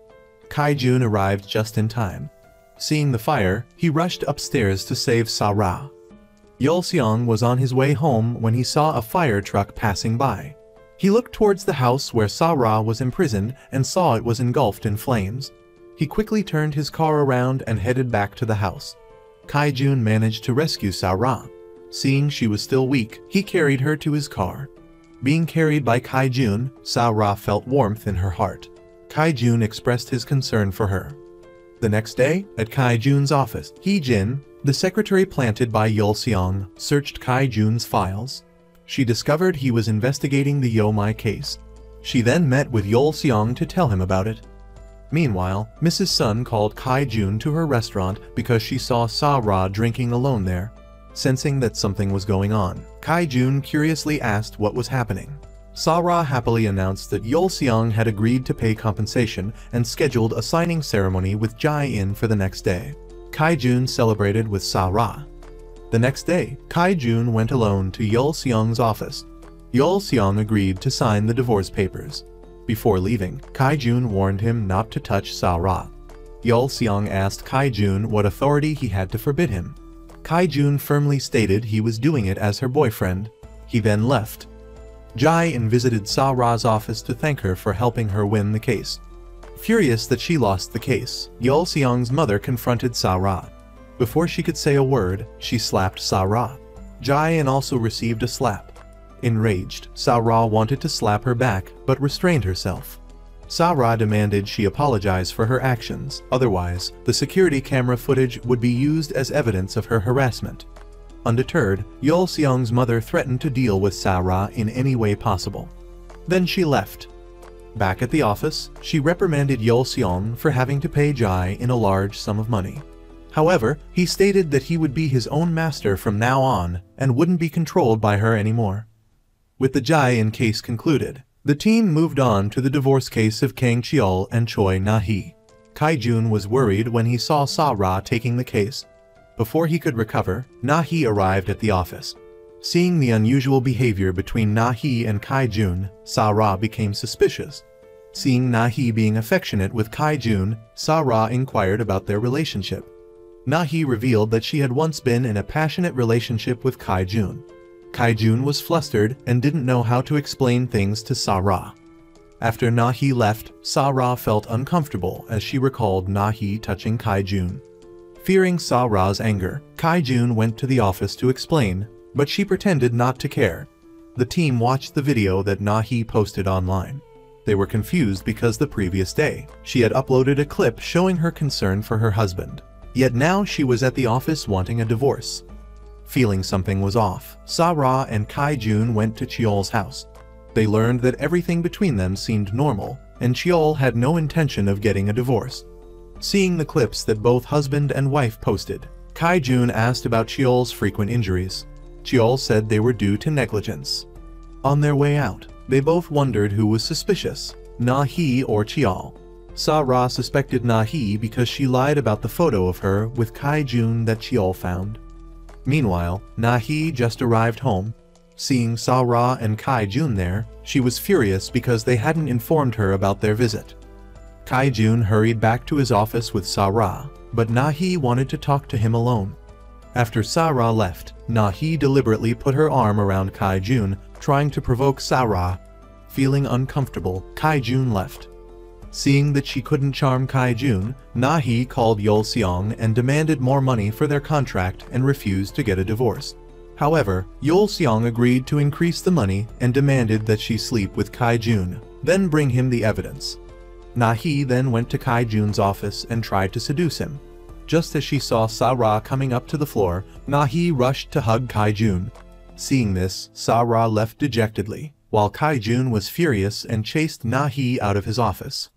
Kai Jun arrived just in time. Seeing the fire, he rushed upstairs to save Sa Ra. Yul Xiang was on his way home when he saw a fire truck passing by. He looked towards the house where Sa Ra was imprisoned and saw it was engulfed in flames. He quickly turned his car around and headed back to the house. Kai Jun managed to rescue Sa Ra. Seeing she was still weak, he carried her to his car. Being carried by Kai Jun, Sa Ra felt warmth in her heart. Kai Jun expressed his concern for her. The next day, at Kai Jun's office, He Jin, the secretary planted by Yul Xiang, searched Kai Jun's files. She discovered he was investigating the Yo Mai case. She then met with Yul Xiang to tell him about it. Meanwhile, Mrs. Sun called Kai Jun to her restaurant because she saw Sa Ra drinking alone there. Sensing that something was going on, Kai Jun curiously asked what was happening. Sa-ra happily announced that Yeol-seong had agreed to pay compensation and scheduled a signing ceremony with Jae-in for the next day. Kai-jun celebrated with Sa-ra. The next day, Kai-jun went alone to Yeol-seong's office. Yeol-seong agreed to sign the divorce papers. Before leaving, Kai-jun warned him not to touch Sa-ra. Yeol-seong asked Kai-jun what authority he had to forbid him. Kai-jun firmly stated he was doing it as her boyfriend. He then left. Jae-in visited Sa-ra's office to thank her for helping her win the case. Furious that she lost the case, Yeol-seong's mother confronted Sa-ra. Before she could say a word, she slapped Sa-ra. Jae-in also received a slap. Enraged, Sa-ra wanted to slap her back, but restrained herself. Sa-ra demanded she apologize for her actions, otherwise, the security camera footage would be used as evidence of her harassment. Undeterred, Yeol-seong's mother threatened to deal with Sa-ra in any way possible. Then she left. Back at the office, she reprimanded Yeol-seong for having to pay Jae-in a large sum of money. However, he stated that he would be his own master from now on and wouldn't be controlled by her anymore. With the Jae-in case concluded, the team moved on to the divorce case of Kang Cheol and Choi Na-hee. Kai-jun was worried when he saw Sa-ra taking the case. Before he could recover, Na-hee arrived at the office. Seeing the unusual behavior between Na-hee and Kai-jun, Sa-ra became suspicious. Seeing Na-hee being affectionate with Kai-jun, Sa-ra inquired about their relationship. Na-hee revealed that she had once been in a passionate relationship with Kai-jun. Kai-jun was flustered and didn't know how to explain things to Sa-ra. After Na-hee left, Sa-ra felt uncomfortable as she recalled Na-hee touching Kai-jun. Fearing Sa-ra's anger, Kai-jun went to the office to explain, but she pretended not to care. The team watched the video that Na-hee posted online. They were confused because the previous day, she had uploaded a clip showing her concern for her husband. Yet now she was at the office wanting a divorce. Feeling something was off, Sa-ra and Kai-jun went to Cheol's house. They learned that everything between them seemed normal, and Cheol had no intention of getting a divorce. Seeing the clips that both husband and wife posted, Kai-jun asked about Cheol's frequent injuries. Cheol said they were due to negligence. On their way out, they both wondered who was suspicious, Na-hee or Cheol. Sa-ra suspected Na-hee because she lied about the photo of her with Kai-jun that Cheol found. Meanwhile, Na-hee just arrived home. Seeing Sa-ra and Kai-jun there, she was furious because they hadn't informed her about their visit. Kai-jun hurried back to his office with Sa-ra, but Na-hee wanted to talk to him alone. After Sa-ra left, Na-hee deliberately put her arm around Kai-jun, trying to provoke Sa-ra. Feeling uncomfortable, Kai-jun left. Seeing that she couldn't charm Kai-jun, Na-hee called Yeol-seong and demanded more money for their contract and refused to get a divorce. However, Yeol-seong agreed to increase the money and demanded that she sleep with Kai-jun, then bring him the evidence. Na-hee then went to Kai-jun's office and tried to seduce him. Just as she saw Sa-ra coming up to the floor, Na-hee rushed to hug Kai-jun. Seeing this, Sa-ra left dejectedly, while Kai-jun was furious and chased Na-hee out of his office.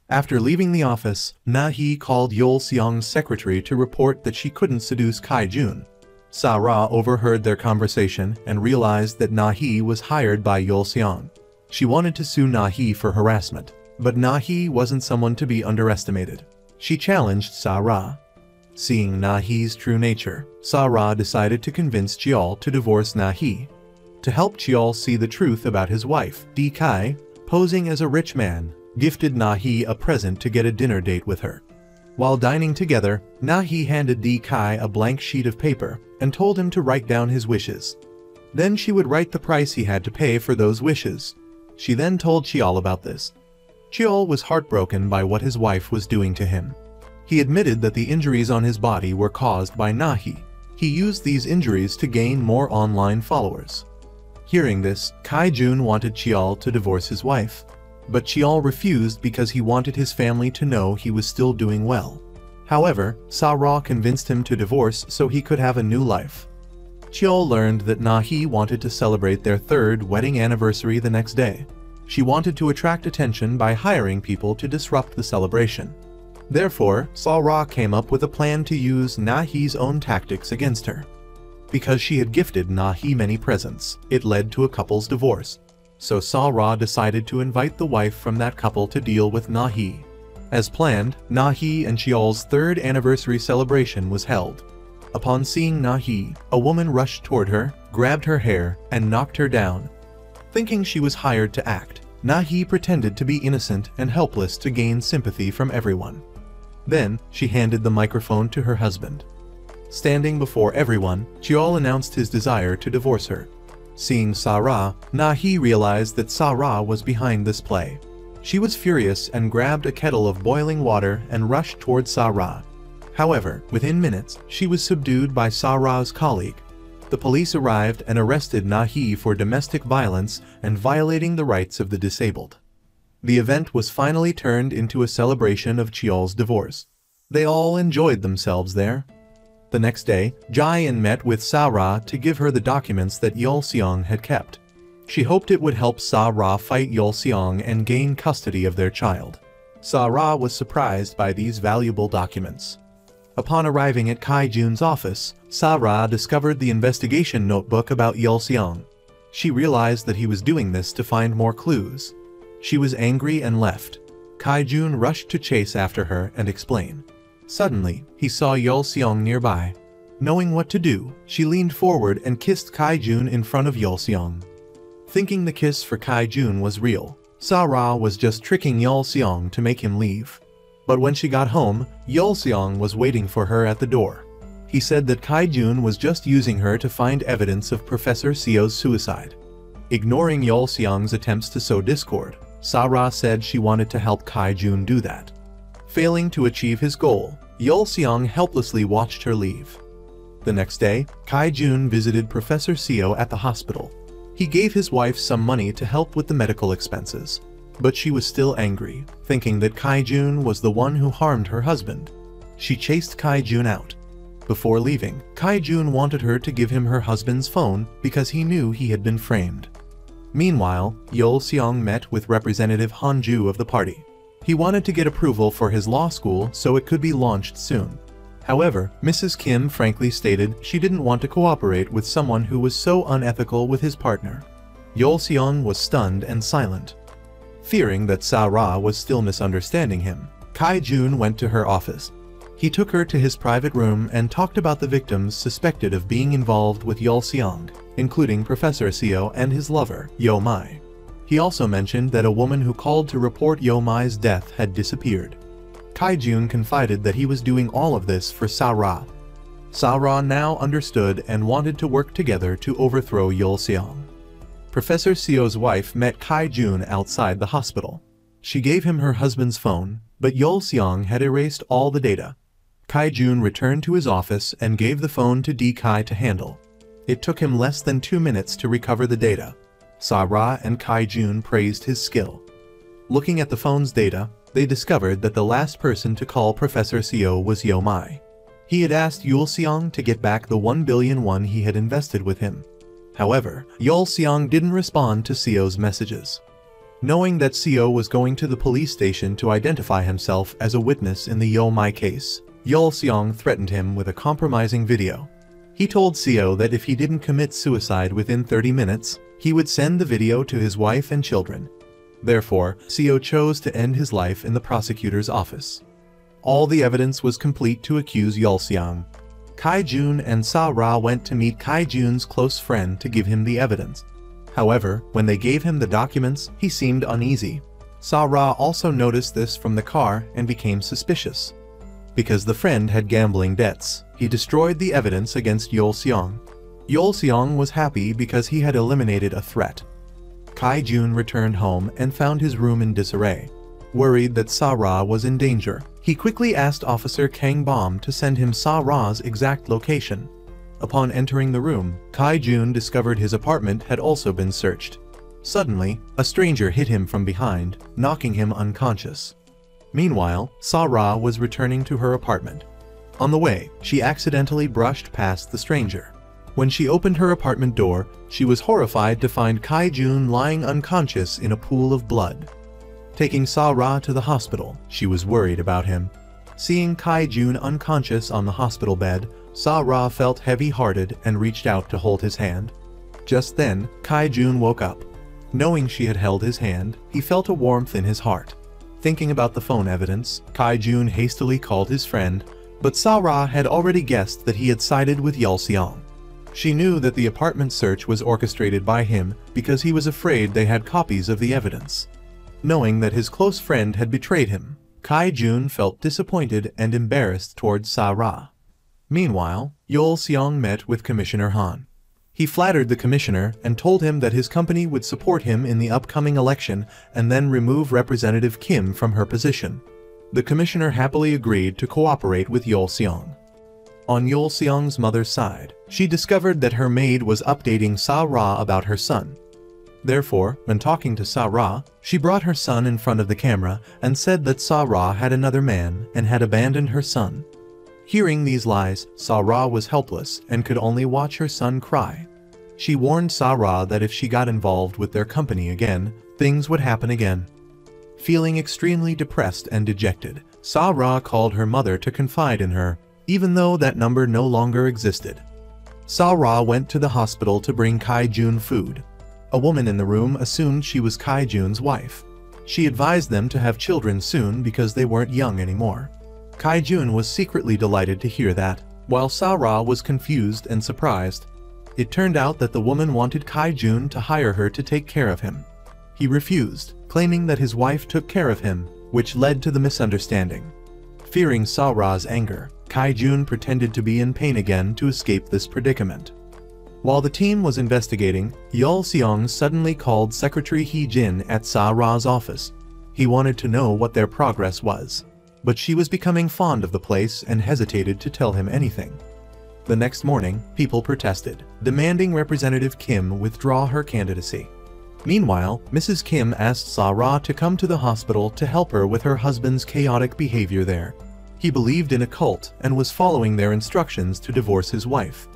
After leaving the office, Na-hee called Yeol-seong's secretary to report that she couldn't seduce Kai-jun. Sa-ra overheard their conversation and realized that Na-hee was hired by Yeol-seong. She wanted to sue Na-hee for harassment, but Na-hee wasn't someone to be underestimated. She challenged Sa-ra. Seeing Na-hee's true nature, Sa-ra decided to convince Cheol to divorce Na-hee. To help Cheol see the truth about his wife, D-kai, posing as a rich man, gifted Na-hee a present to get a dinner date with her. While dining together, Na-hee handed D-kai a blank sheet of paper and told him to write down his wishes. Then she would write the price he had to pay for those wishes. She then told Cheol about this. Cheol was heartbroken by what his wife was doing to him. He admitted that the injuries on his body were caused by Na-hee. He used these injuries to gain more online followers. Hearing this, Kai-jun wanted Cheol to divorce his wife. But Cheol refused because he wanted his family to know he was still doing well. However, Sa-ra convinced him to divorce so he could have a new life. Cheol learned that Na-hee wanted to celebrate their third wedding anniversary the next day. She wanted to attract attention by hiring people to disrupt the celebration. Therefore, Sa-ra came up with a plan to use Na-hee's own tactics against her. Because she had gifted Na-hee many presents, it led to a couple's divorce. so Sa-ra decided to invite the wife from that couple to deal with Na-hee. As planned, Na-hee and Cheol's third anniversary celebration was held. Upon seeing Na-hee, a woman rushed toward her, grabbed her hair, and knocked her down. Thinking she was hired to act, Na-hee pretended to be innocent and helpless to gain sympathy from everyone. Then, she handed the microphone to her husband. Standing before everyone, Cheol announced his desire to divorce her. Seeing Sa-ra, Na-hee realized that Sa-ra was behind this play. She was furious and grabbed a kettle of boiling water and rushed toward Sa-ra. However, within minutes, she was subdued by Sa-ra's colleague. The police arrived and arrested Na-hee for domestic violence and violating the rights of the disabled. The event was finally turned into a celebration of Cheol's divorce. They all enjoyed themselves there. The next day, Jae-in met with Sa-ra to give her the documents that Yeol-seong had kept. She hoped it would help Sa-ra fight Yeol-seong and gain custody of their child. Sa-ra was surprised by these valuable documents. Upon arriving at Kai-jun's office, Sa-ra discovered the investigation notebook about Yeol-seong. She realized that he was doing this to find more clues. She was angry and left. Kai-jun rushed to chase after her and explain. Suddenly, he saw Yeol-seong nearby. Knowing what to do, she leaned forward and kissed Kai-jun in front of Yeol-seong. Thinking the kiss for Kai-jun was real, Sa-ra was just tricking Yeol-seong to make him leave. But when she got home, Yeol-seong was waiting for her at the door. He said that Kai-jun was just using her to find evidence of Professor Seo's suicide. Ignoring Yeol-seong's attempts to sow discord, Sa-ra said she wanted to help Kai-jun do that. Failing to achieve his goal, Yeol-seong helplessly watched her leave. The next day, Kai-jun visited Professor Seo at the hospital. He gave his wife some money to help with the medical expenses. But she was still angry, thinking that Kai-jun was the one who harmed her husband. She chased Kai-jun out. Before leaving, Kai-jun wanted her to give him her husband's phone because he knew he had been framed. Meanwhile, Yeol-seong met with Representative Han-ju of the party. He wanted to get approval for his law school so it could be launched soon. However, Mrs. Kim frankly stated she didn't want to cooperate with someone who was so unethical with his partner. Yeol-seong was stunned and silent. Fearing that Sa-ra was still misunderstanding him, Kai-jun went to her office. He took her to his private room and talked about the victims suspected of being involved with Yeol-seong, including Professor Seo and his lover, Yeol-mai. He also mentioned that a woman who called to report Yeol-mai's death had disappeared. Kai-jun confided that he was doing all of this for Sa-ra. Sa-ra now understood and wanted to work together to overthrow Yeol-seong. Professor Seo's wife met Kai-jun outside the hospital. She gave him her husband's phone, but Yeol-seong had erased all the data. Kai-jun returned to his office and gave the phone to D-kai to handle. It took him less than 2 minutes to recover the data. Sa-ra and Kai-jun praised his skill. Looking at the phone's data, they discovered that the last person to call Professor Seo was Yeol-mai. He had asked Yeol-seong to get back the 1 billion won he had invested with him. However, Yeol-seong didn't respond to Seo's messages. Knowing that Seo was going to the police station to identify himself as a witness in the Yeol-mai case, Yeol-seong threatened him with a compromising video. He told Seo that if he didn't commit suicide within 30 minutes, he would send the video to his wife and children. Therefore, Seo chose to end his life in the prosecutor's office. All the evidence was complete to accuse Yeol-seong. Kai-jun and Sa-ra went to meet Kai-jun's close friend to give him the evidence. However, when they gave him the documents, he seemed uneasy. Sa-ra also noticed this from the car and became suspicious. Because the friend had gambling debts, he destroyed the evidence against Yeol-seong. Yeol-seong was happy because he had eliminated a threat. Kai-jun returned home and found his room in disarray. Worried that Sa-ra was in danger, he quickly asked Officer Kang Bom to send him Sa-ra's exact location. Upon entering the room, Kai-jun discovered his apartment had also been searched. Suddenly, a stranger hit him from behind, knocking him unconscious. Meanwhile, Sa-ra was returning to her apartment. On the way, she accidentally brushed past the stranger. When she opened her apartment door, she was horrified to find Kai-jun lying unconscious in a pool of blood. Taking Sa-ra to the hospital, she was worried about him. Seeing Kai-jun unconscious on the hospital bed, Sa-ra felt heavy-hearted and reached out to hold his hand. Just then, Kai-jun woke up. Knowing she had held his hand, he felt a warmth in his heart. Thinking about the phone evidence, Kai-jun hastily called his friend, but Sa-ra had already guessed that he had sided with Yeol-seong. She knew that the apartment search was orchestrated by him because he was afraid they had copies of the evidence. Knowing that his close friend had betrayed him, Kai-jun felt disappointed and embarrassed towards Sa-ra. Meanwhile, Yeol-seong met with Commissioner Han. He flattered the commissioner and told him that his company would support him in the upcoming election and then remove Representative Kim from her position. The commissioner happily agreed to cooperate with Yeol-seong. On Yeol-seong's mother's side, she discovered that her maid was updating Sa-ra about her son. Therefore, when talking to Sa-ra, she brought her son in front of the camera and said that Sa-ra had another man and had abandoned her son. Hearing these lies, Sa-ra was helpless and could only watch her son cry. She warned Sa-ra that if she got involved with their company again, things would happen again. Feeling extremely depressed and dejected, Sa-ra called her mother to confide in her, even though that number no longer existed. Sa-ra went to the hospital to bring Kai-jun food. A woman in the room assumed she was Kai-jun's wife. She advised them to have children soon because they weren't young anymore. Kai-jun was secretly delighted to hear that, while Sa-ra was confused and surprised. It turned out that the woman wanted Kai-jun to hire her to take care of him. He refused, claiming that his wife took care of him, which led to the misunderstanding. Fearing Sa-ra's anger, Kai-jun pretended to be in pain again to escape this predicament. While the team was investigating, Yeol-seong suddenly called Secretary Hee-jin at Sa-ra's office. He wanted to know what their progress was. But she was becoming fond of the place and hesitated to tell him anything. The next morning, people protested, demanding Representative Kim withdraw her candidacy. Meanwhile, Mrs. Kim asked Sa-ra to come to the hospital to help her with her husband's chaotic behavior there. He believed in a cult and was following their instructions to divorce his wife.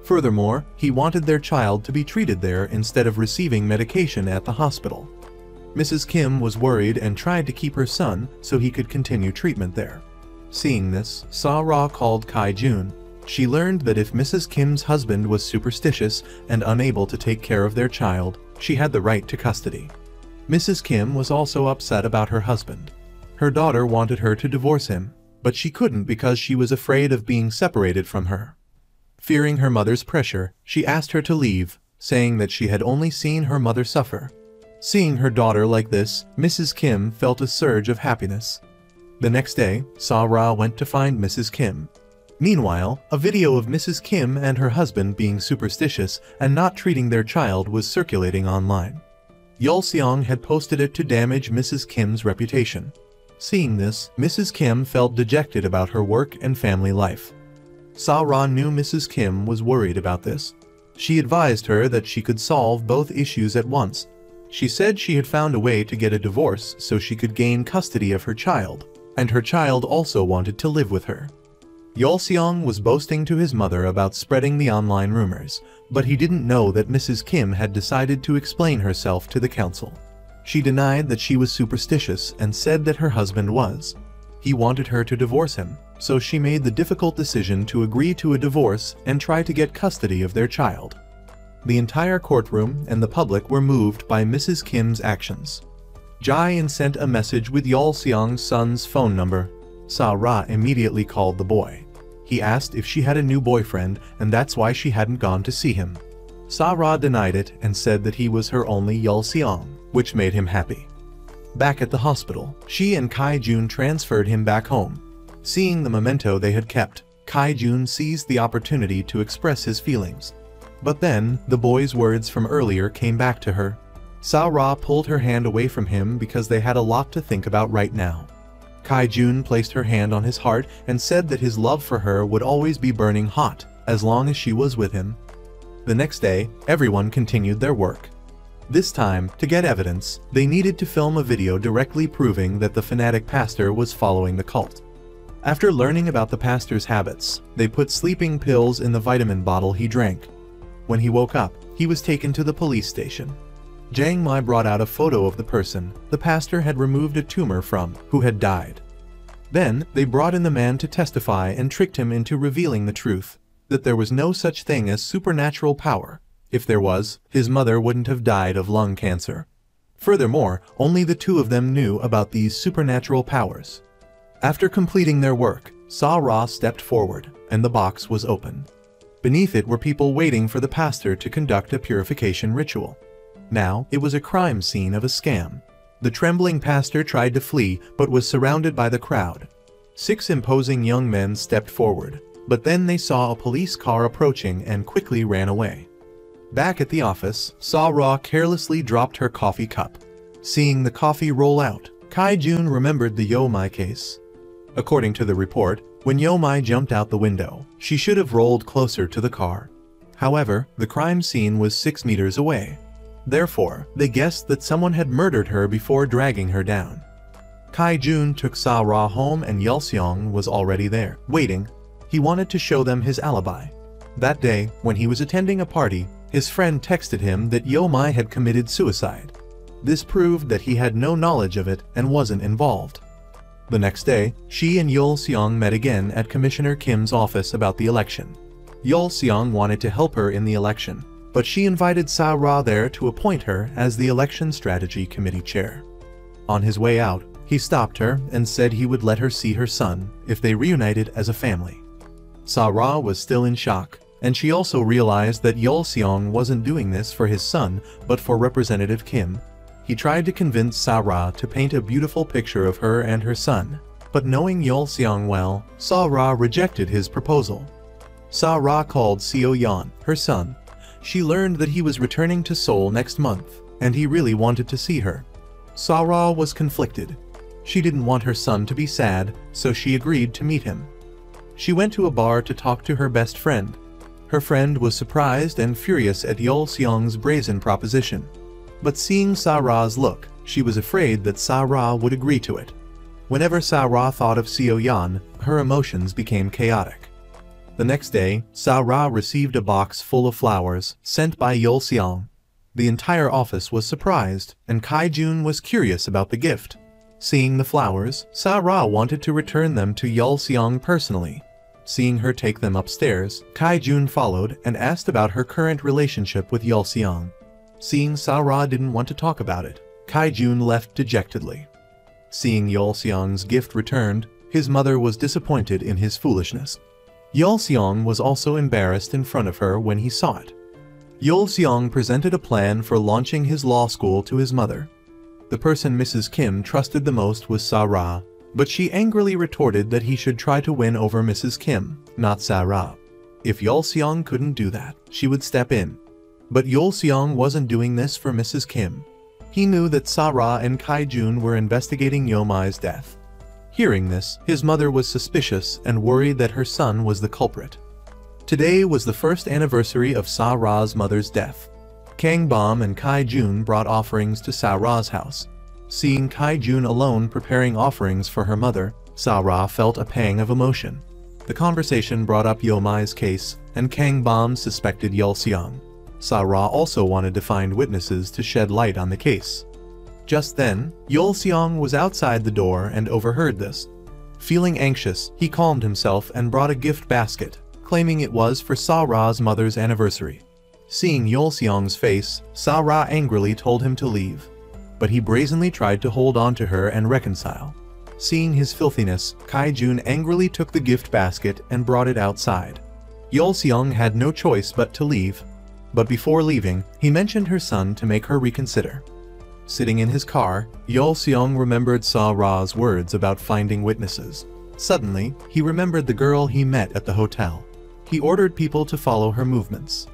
Furthermore, he wanted their child to be treated there instead of receiving medication at the hospital. Mrs. Kim was worried and tried to keep her son so he could continue treatment there. Seeing this, Sa-ra called Kai-jun. She learned that if Mrs. Kim's husband was superstitious and unable to take care of their child, she had the right to custody. Mrs. Kim was also upset about her husband. Her daughter wanted her to divorce him, but she couldn't because she was afraid of being separated from her. Fearing her mother's pressure, she asked her to leave, saying that she had only seen her mother suffer. Seeing her daughter like this, Mrs. Kim felt a surge of happiness. The next day, Sa-ra went to find Mrs. Kim. Meanwhile, a video of Mrs. Kim and her husband being superstitious and not treating their child was circulating online. Yeol-seong had posted it to damage Mrs. Kim's reputation. Seeing this, Mrs. Kim felt dejected about her work and family life. Sa-ra knew Mrs. Kim was worried about this. She advised her that she could solve both issues at once. She said she had found a way to get a divorce so she could gain custody of her child, and her child also wanted to live with her. Yeol-seong was boasting to his mother about spreading the online rumors, but he didn't know that Mrs. Kim had decided to explain herself to the council. She denied that she was superstitious and said that her husband was. He wanted her to divorce him, so she made the difficult decision to agree to a divorce and try to get custody of their child. The entire courtroom and the public were moved by Mrs. Kim's actions. Jae-in sent a message with Yeol-seong's son's phone number. Sa-ra immediately called the boy. He asked if she had a new boyfriend and that's why she hadn't gone to see him. Sa-ra denied it and said that he was her only Yeol-seong, which made him happy. Back at the hospital, she and Kai-jun transferred him back home. Seeing the memento they had kept, Kai-jun seized the opportunity to express his feelings. But then, the boy's words from earlier came back to her. Sa-ra pulled her hand away from him because they had a lot to think about right now. Kai-jun placed her hand on his heart and said that his love for her would always be burning hot, as long as she was with him. The next day, everyone continued their work. This time, to get evidence, they needed to film a video directly proving that the fanatic pastor was following the cult. After learning about the pastor's habits, they put sleeping pills in the vitamin bottle he drank. When he woke up, he was taken to the police station. Jang Mi brought out a photo of the person the pastor had removed a tumor from, who had died. Then, they brought in the man to testify and tricked him into revealing the truth, that there was no such thing as supernatural power. If there was, his mother wouldn't have died of lung cancer. Furthermore, only the two of them knew about these supernatural powers. After completing their work, Sa-Ra stepped forward, and the box was opened. Beneath it were people waiting for the pastor to conduct a purification ritual. Now, it was a crime scene of a scam. The trembling pastor tried to flee, but was surrounded by the crowd. 6 imposing young men stepped forward, but then they saw a police car approaching and quickly ran away. Back at the office, Sa-Ra carelessly dropped her coffee cup. Seeing the coffee roll out, Kai-Jun remembered the Yo-Mai case. According to the report, when Yo-Mai jumped out the window, she should have rolled closer to the car. However, the crime scene was 6 meters away. Therefore, they guessed that someone had murdered her before dragging her down. Kai-Jun took Sa-Ra home and Yeol-seong was already there, waiting. He wanted to show them his alibi. That day, when he was attending a party, his friend texted him that Yo-Mai had committed suicide. This proved that he had no knowledge of it and wasn't involved. The next day, she and Yeol-seong met again at Commissioner Kim's office about the election. Yeol-seong wanted to help her in the election, but she invited Sa-Ra there to appoint her as the Election Strategy Committee chair. On his way out, he stopped her and said he would let her see her son if they reunited as a family. Sa-Ra was still in shock, and she also realized that Yeol-seong wasn't doing this for his son but for Representative Kim. He tried to convince Sa-Ra to paint a beautiful picture of her and her son, but knowing Yeol-seong well, Sa-Ra rejected his proposal. Sa-Ra called Seo-yeon, her son. She learned that he was returning to Seoul next month, and he really wanted to see her. Sa-Ra was conflicted. She didn't want her son to be sad, so she agreed to meet him. She went to a bar to talk to her best friend. Her friend was surprised and furious at Yeol-seong's brazen proposition. But seeing Sa-Ra's look, she was afraid that Sa-Ra would agree to it. Whenever Sa-Ra thought of Seo-yeon, her emotions became chaotic. The next day, Sa-Ra received a box full of flowers, sent by Yeol-seong. The entire office was surprised, and Kai-Jun was curious about the gift. Seeing the flowers, Sa-Ra wanted to return them to Yeol-seong personally. Seeing her take them upstairs, Kai-Jun followed and asked about her current relationship with Yeol-seong. Seeing Sa-Ra didn't want to talk about it, Kai-Jun left dejectedly. Seeing Yeol-seong's gift returned, his mother was disappointed in his foolishness. Yeol-seong was also embarrassed in front of her when he saw it. Yeol-seong presented a plan for launching his law school to his mother. The person Mrs. Kim trusted the most was Sa-Ra, but she angrily retorted that he should try to win over Mrs. Kim, not Sa-Ra. If Yeol-seong couldn't do that, she would step in. But Yeol-seong wasn't doing this for Mrs. Kim. He knew that Sa-Ra and Kai-Jun were investigating Yo-Mai's death. Hearing this, his mother was suspicious and worried that her son was the culprit. Today was the first anniversary of Sa-Ra's mother's death. Kang Bom and Kai-Jun brought offerings to Sa-Ra's house. Seeing Kai-Jun alone preparing offerings for her mother, Sa-Ra felt a pang of emotion. The conversation brought up Yo-Mai's case, and Kang Bom suspected Yeol-seong. Sa-Ra also wanted to find witnesses to shed light on the case. Just then, Yeol-seong was outside the door and overheard this. Feeling anxious, he calmed himself and brought a gift basket, claiming it was for Sa-Ra's mother's anniversary. Seeing Yeol-seong's face, Sa-Ra angrily told him to leave. But he brazenly tried to hold on to her and reconcile. Seeing his filthiness, Kai-Jun angrily took the gift basket and brought it outside. Yeol-seong had no choice but to leave. But before leaving, he mentioned her son to make her reconsider. Sitting in his car, Yeol-seong remembered Sa-Ra's words about finding witnesses. Suddenly, he remembered the girl he met at the hotel. He ordered people to follow her movements.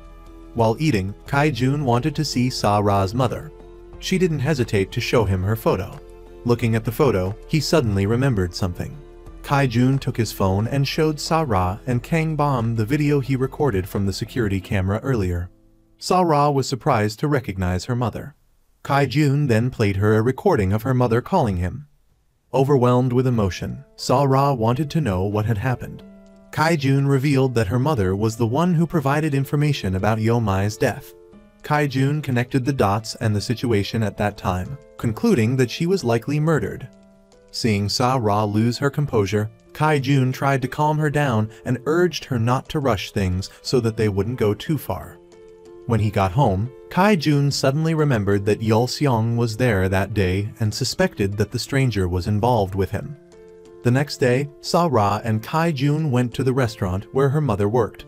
While eating, Kai-Jun wanted to see Sa-Ra's mother. She didn't hesitate to show him her photo. Looking at the photo, he suddenly remembered something. Kai-Jun took his phone and showed Sa-Ra and Kang Bom the video he recorded from the security camera earlier. Sa-Ra was surprised to recognize her mother. Kai-Jun then played her a recording of her mother calling him. Overwhelmed with emotion, Sa-Ra wanted to know what had happened. Kai-Jun revealed that her mother was the one who provided information about Yo-Mai's death. Kai-Jun connected the dots and the situation at that time, concluding that she was likely murdered. Seeing Sa-Ra lose her composure, Kai-Jun tried to calm her down and urged her not to rush things so that they wouldn't go too far. When he got home, Kai-jun suddenly remembered that Yeol-seong was there that day and suspected that the stranger was involved with him. The next day, Sa-ra and Kai-jun went to the restaurant where her mother worked.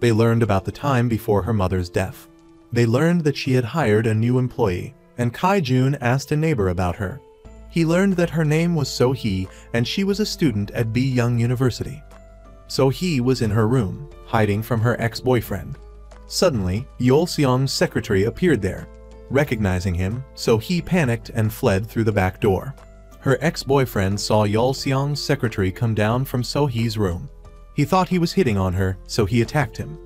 They learned about the time before her mother's death. They learned that she had hired a new employee, and Kai-jun asked a neighbor about her. He learned that her name was So-hee and she was a student at B-Young University. So-hee was in her room, hiding from her ex-boyfriend. Suddenly, Yeol-seong's secretary appeared there. Recognizing him, So-hee panicked and fled through the back door. Her ex-boyfriend saw Yeol-seong's secretary come down from So-hee's room. He thought he was hitting on her, so he attacked him.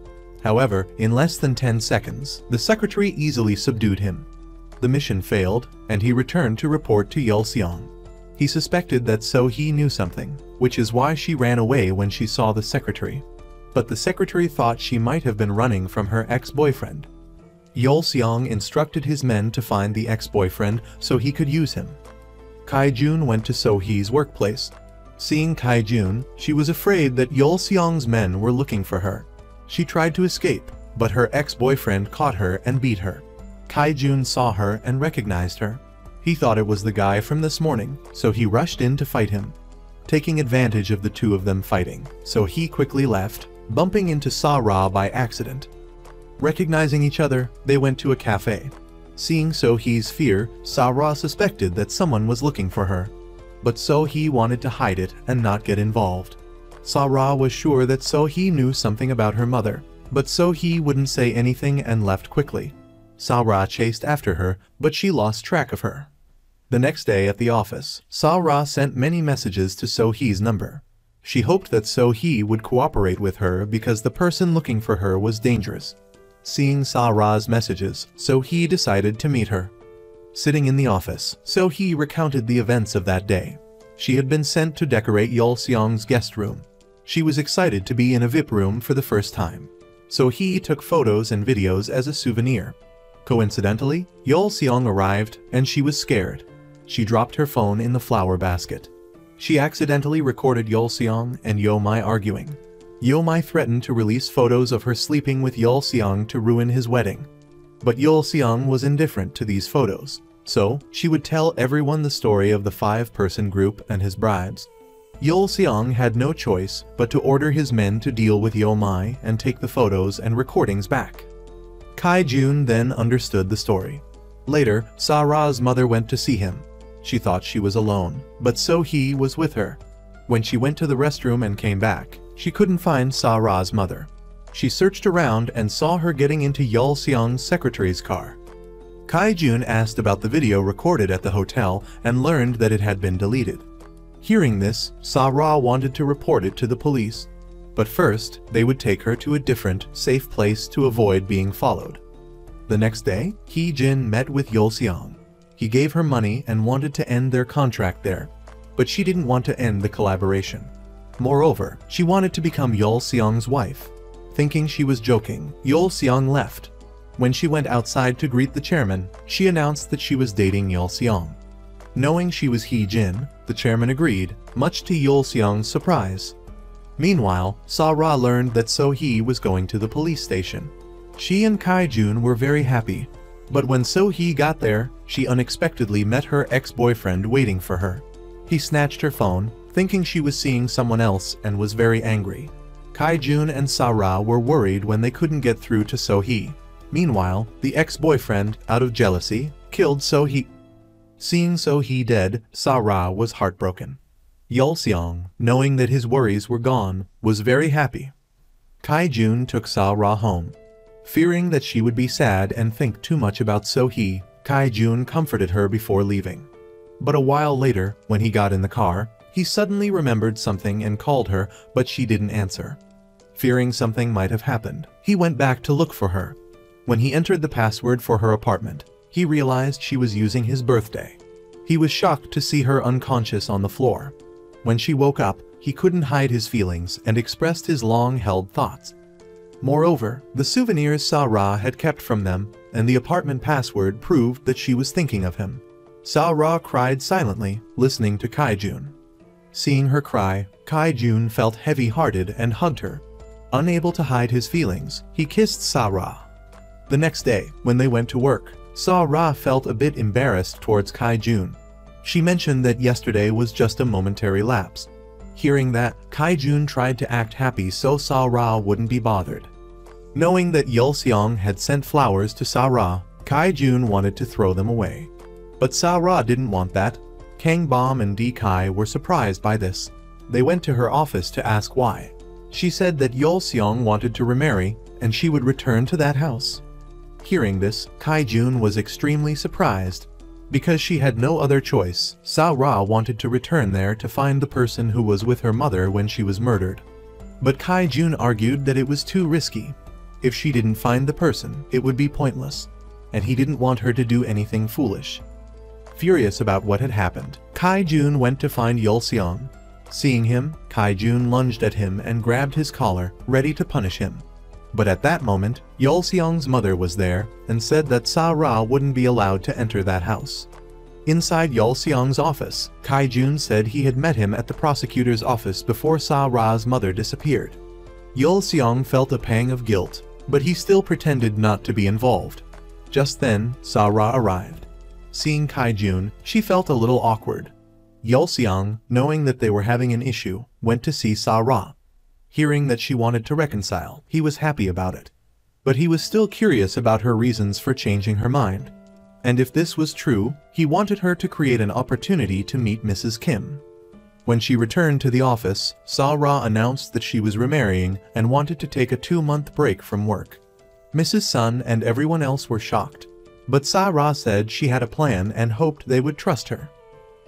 However, in less than 10 seconds, the secretary easily subdued him. The mission failed, and he returned to report to Yeol-seong. He suspected that So-hee knew something, which is why she ran away when she saw the secretary. But the secretary thought she might have been running from her ex-boyfriend. Yeol-seong instructed his men to find the ex-boyfriend so he could use him. Kai-jun went to So-hee's workplace. Seeing Kai-jun, she was afraid that Yeol-seong's men were looking for her. She tried to escape, but her ex-boyfriend caught her and beat her. Kai-jun saw her and recognized her. He thought it was the guy from this morning, so he rushed in to fight him. Taking advantage of the two of them fighting, so he quickly left, bumping into Sa-ra by accident. Recognizing each other, they went to a cafe. Seeing So-hee's fear, Sa-ra suspected that someone was looking for her. But So-hee wanted to hide it and not get involved. Sa-ra was sure that So-hee knew something about her mother, but So-hee wouldn't say anything and left quickly. Sa-ra chased after her, but she lost track of her. The next day at the office, Sa-ra sent many messages to So-hee's number. She hoped that So-hee would cooperate with her because the person looking for her was dangerous. Seeing Sa-ra's messages, So-hee decided to meet her. Sitting in the office, So-hee recounted the events of that day. She had been sent to decorate Yeol-seong's guest room. She was excited to be in a VIP room for the first time. So-hee took photos and videos as a souvenir. Coincidentally, Yeol-seong arrived and she was scared. She dropped her phone in the flower basket. She accidentally recorded Yeol-seong and Yeol-mi arguing. Yeol-mi threatened to release photos of her sleeping with Yeol-seong to ruin his wedding. But Yeol-seong was indifferent to these photos, so she would tell everyone the story of the 5-person group and his bribes. Yeol-seong had no choice but to order his men to deal with Yeol-mi and take the photos and recordings back. Kai-jun then understood the story. Later, Sa-ra's mother went to see him. She thought she was alone, but So-hee was with her. When she went to the restroom and came back, she couldn't find Sa-ra's mother. She searched around and saw her getting into Yeol-seong's secretary's car. Kai-jun asked about the video recorded at the hotel and learned that it had been deleted. Hearing this, Sa-ra wanted to report it to the police. But first, they would take her to a different, safe place to avoid being followed. The next day, Hee-jin met with Yeol-seong. He gave her money and wanted to end their contract there. But she didn't want to end the collaboration. Moreover, she wanted to become Yeol-seong's wife. Thinking she was joking, Yeol-seong left. When she went outside to greet the chairman, she announced that she was dating Yeol-seong. Knowing she was Hee-jin, the chairman agreed, much to Yeol-seong's surprise. Meanwhile, Sa-ra learned that So-hee was going to the police station. She and Kai-jun were very happy, but when So-hee got there, she unexpectedly met her ex-boyfriend waiting for her. He snatched her phone, thinking she was seeing someone else, and was very angry. Kai-jun and Sa-ra were worried when they couldn't get through to So-hee. Meanwhile, the ex-boyfriend, out of jealousy, killed So-hee. Seeing So-hee dead, Sa-ra was heartbroken. Yeol-seong, knowing that his worries were gone, was very happy. Kai-jun took Sa-ra home. Fearing that she would be sad and think too much about So-hee, Kai-jun comforted her before leaving. But a while later, when he got in the car, he suddenly remembered something and called her, but she didn't answer. Fearing something might have happened, he went back to look for her. When he entered the password for her apartment, he realized she was using his birthday. He was shocked to see her unconscious on the floor. When she woke up, he couldn't hide his feelings and expressed his long-held thoughts. Moreover, the souvenirs Sa-ra had kept from them, and the apartment password proved that she was thinking of him. Sa-ra cried silently, listening to Kai-jun. Seeing her cry, Kai-jun felt heavy-hearted and hugged her. Unable to hide his feelings, he kissed Sa-ra. The next day, when they went to work, Sa-ra felt a bit embarrassed towards Kai-jun. She mentioned that yesterday was just a momentary lapse. Hearing that, Kai-jun tried to act happy so Sa-ra wouldn't be bothered. Knowing that Yul-seong had sent flowers to Sa-ra, Kai-jun wanted to throw them away. But Sa-ra didn't want that. Kang-bom and D-kai were surprised by this. They went to her office to ask why. She said that Yul-seong wanted to remarry, and she would return to that house. Hearing this, Kai-jun was extremely surprised. Because she had no other choice, Sa-ra wanted to return there to find the person who was with her mother when she was murdered. But Kai-jun argued that it was too risky. If she didn't find the person, it would be pointless, and he didn't want her to do anything foolish. Furious about what had happened, Kai-jun went to find Yul-seong. Seeing him, Kai-jun lunged at him and grabbed his collar, ready to punish him. But at that moment, Yul-seong's mother was there and said that Sa-ra wouldn't be allowed to enter that house. Inside Yul-seong's office, Kai-jun said he had met him at the prosecutor's office before Sa-ra's mother disappeared. Yul-seong felt a pang of guilt, but he still pretended not to be involved. Just then, Sa-ra arrived. Seeing Kai-jun, she felt a little awkward. Yul-seong, knowing that they were having an issue, went to see Sa-ra. Hearing that she wanted to reconcile, he was happy about it. But he was still curious about her reasons for changing her mind. And if this was true, he wanted her to create an opportunity to meet Mrs. Kim. When she returned to the office, Sa-ra announced that she was remarrying and wanted to take a 2-month break from work. Mrs. Sun and everyone else were shocked. But Sa-ra said she had a plan and hoped they would trust her.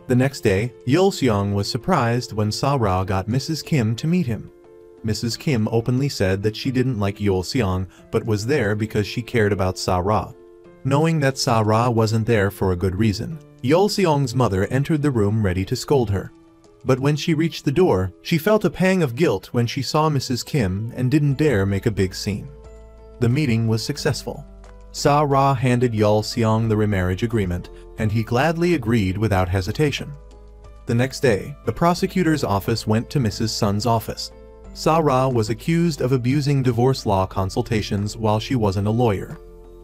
The next day, Yul-seong was surprised when Sa-ra got Mrs. Kim to meet him. Mrs. Kim openly said that she didn't like Yul-seong but was there because she cared about Sa-ra. Knowing that Sa-ra wasn't there for a good reason, Yul-seong's mother entered the room ready to scold her. But when she reached the door, she felt a pang of guilt when she saw Mrs. Kim and didn't dare make a big scene. The meeting was successful. Sa-ra handed Yul-seong the remarriage agreement, and he gladly agreed without hesitation. The next day, the prosecutor's office went to Mrs. Sun's office. Sa-ra was accused of abusing divorce law consultations while she wasn't a lawyer.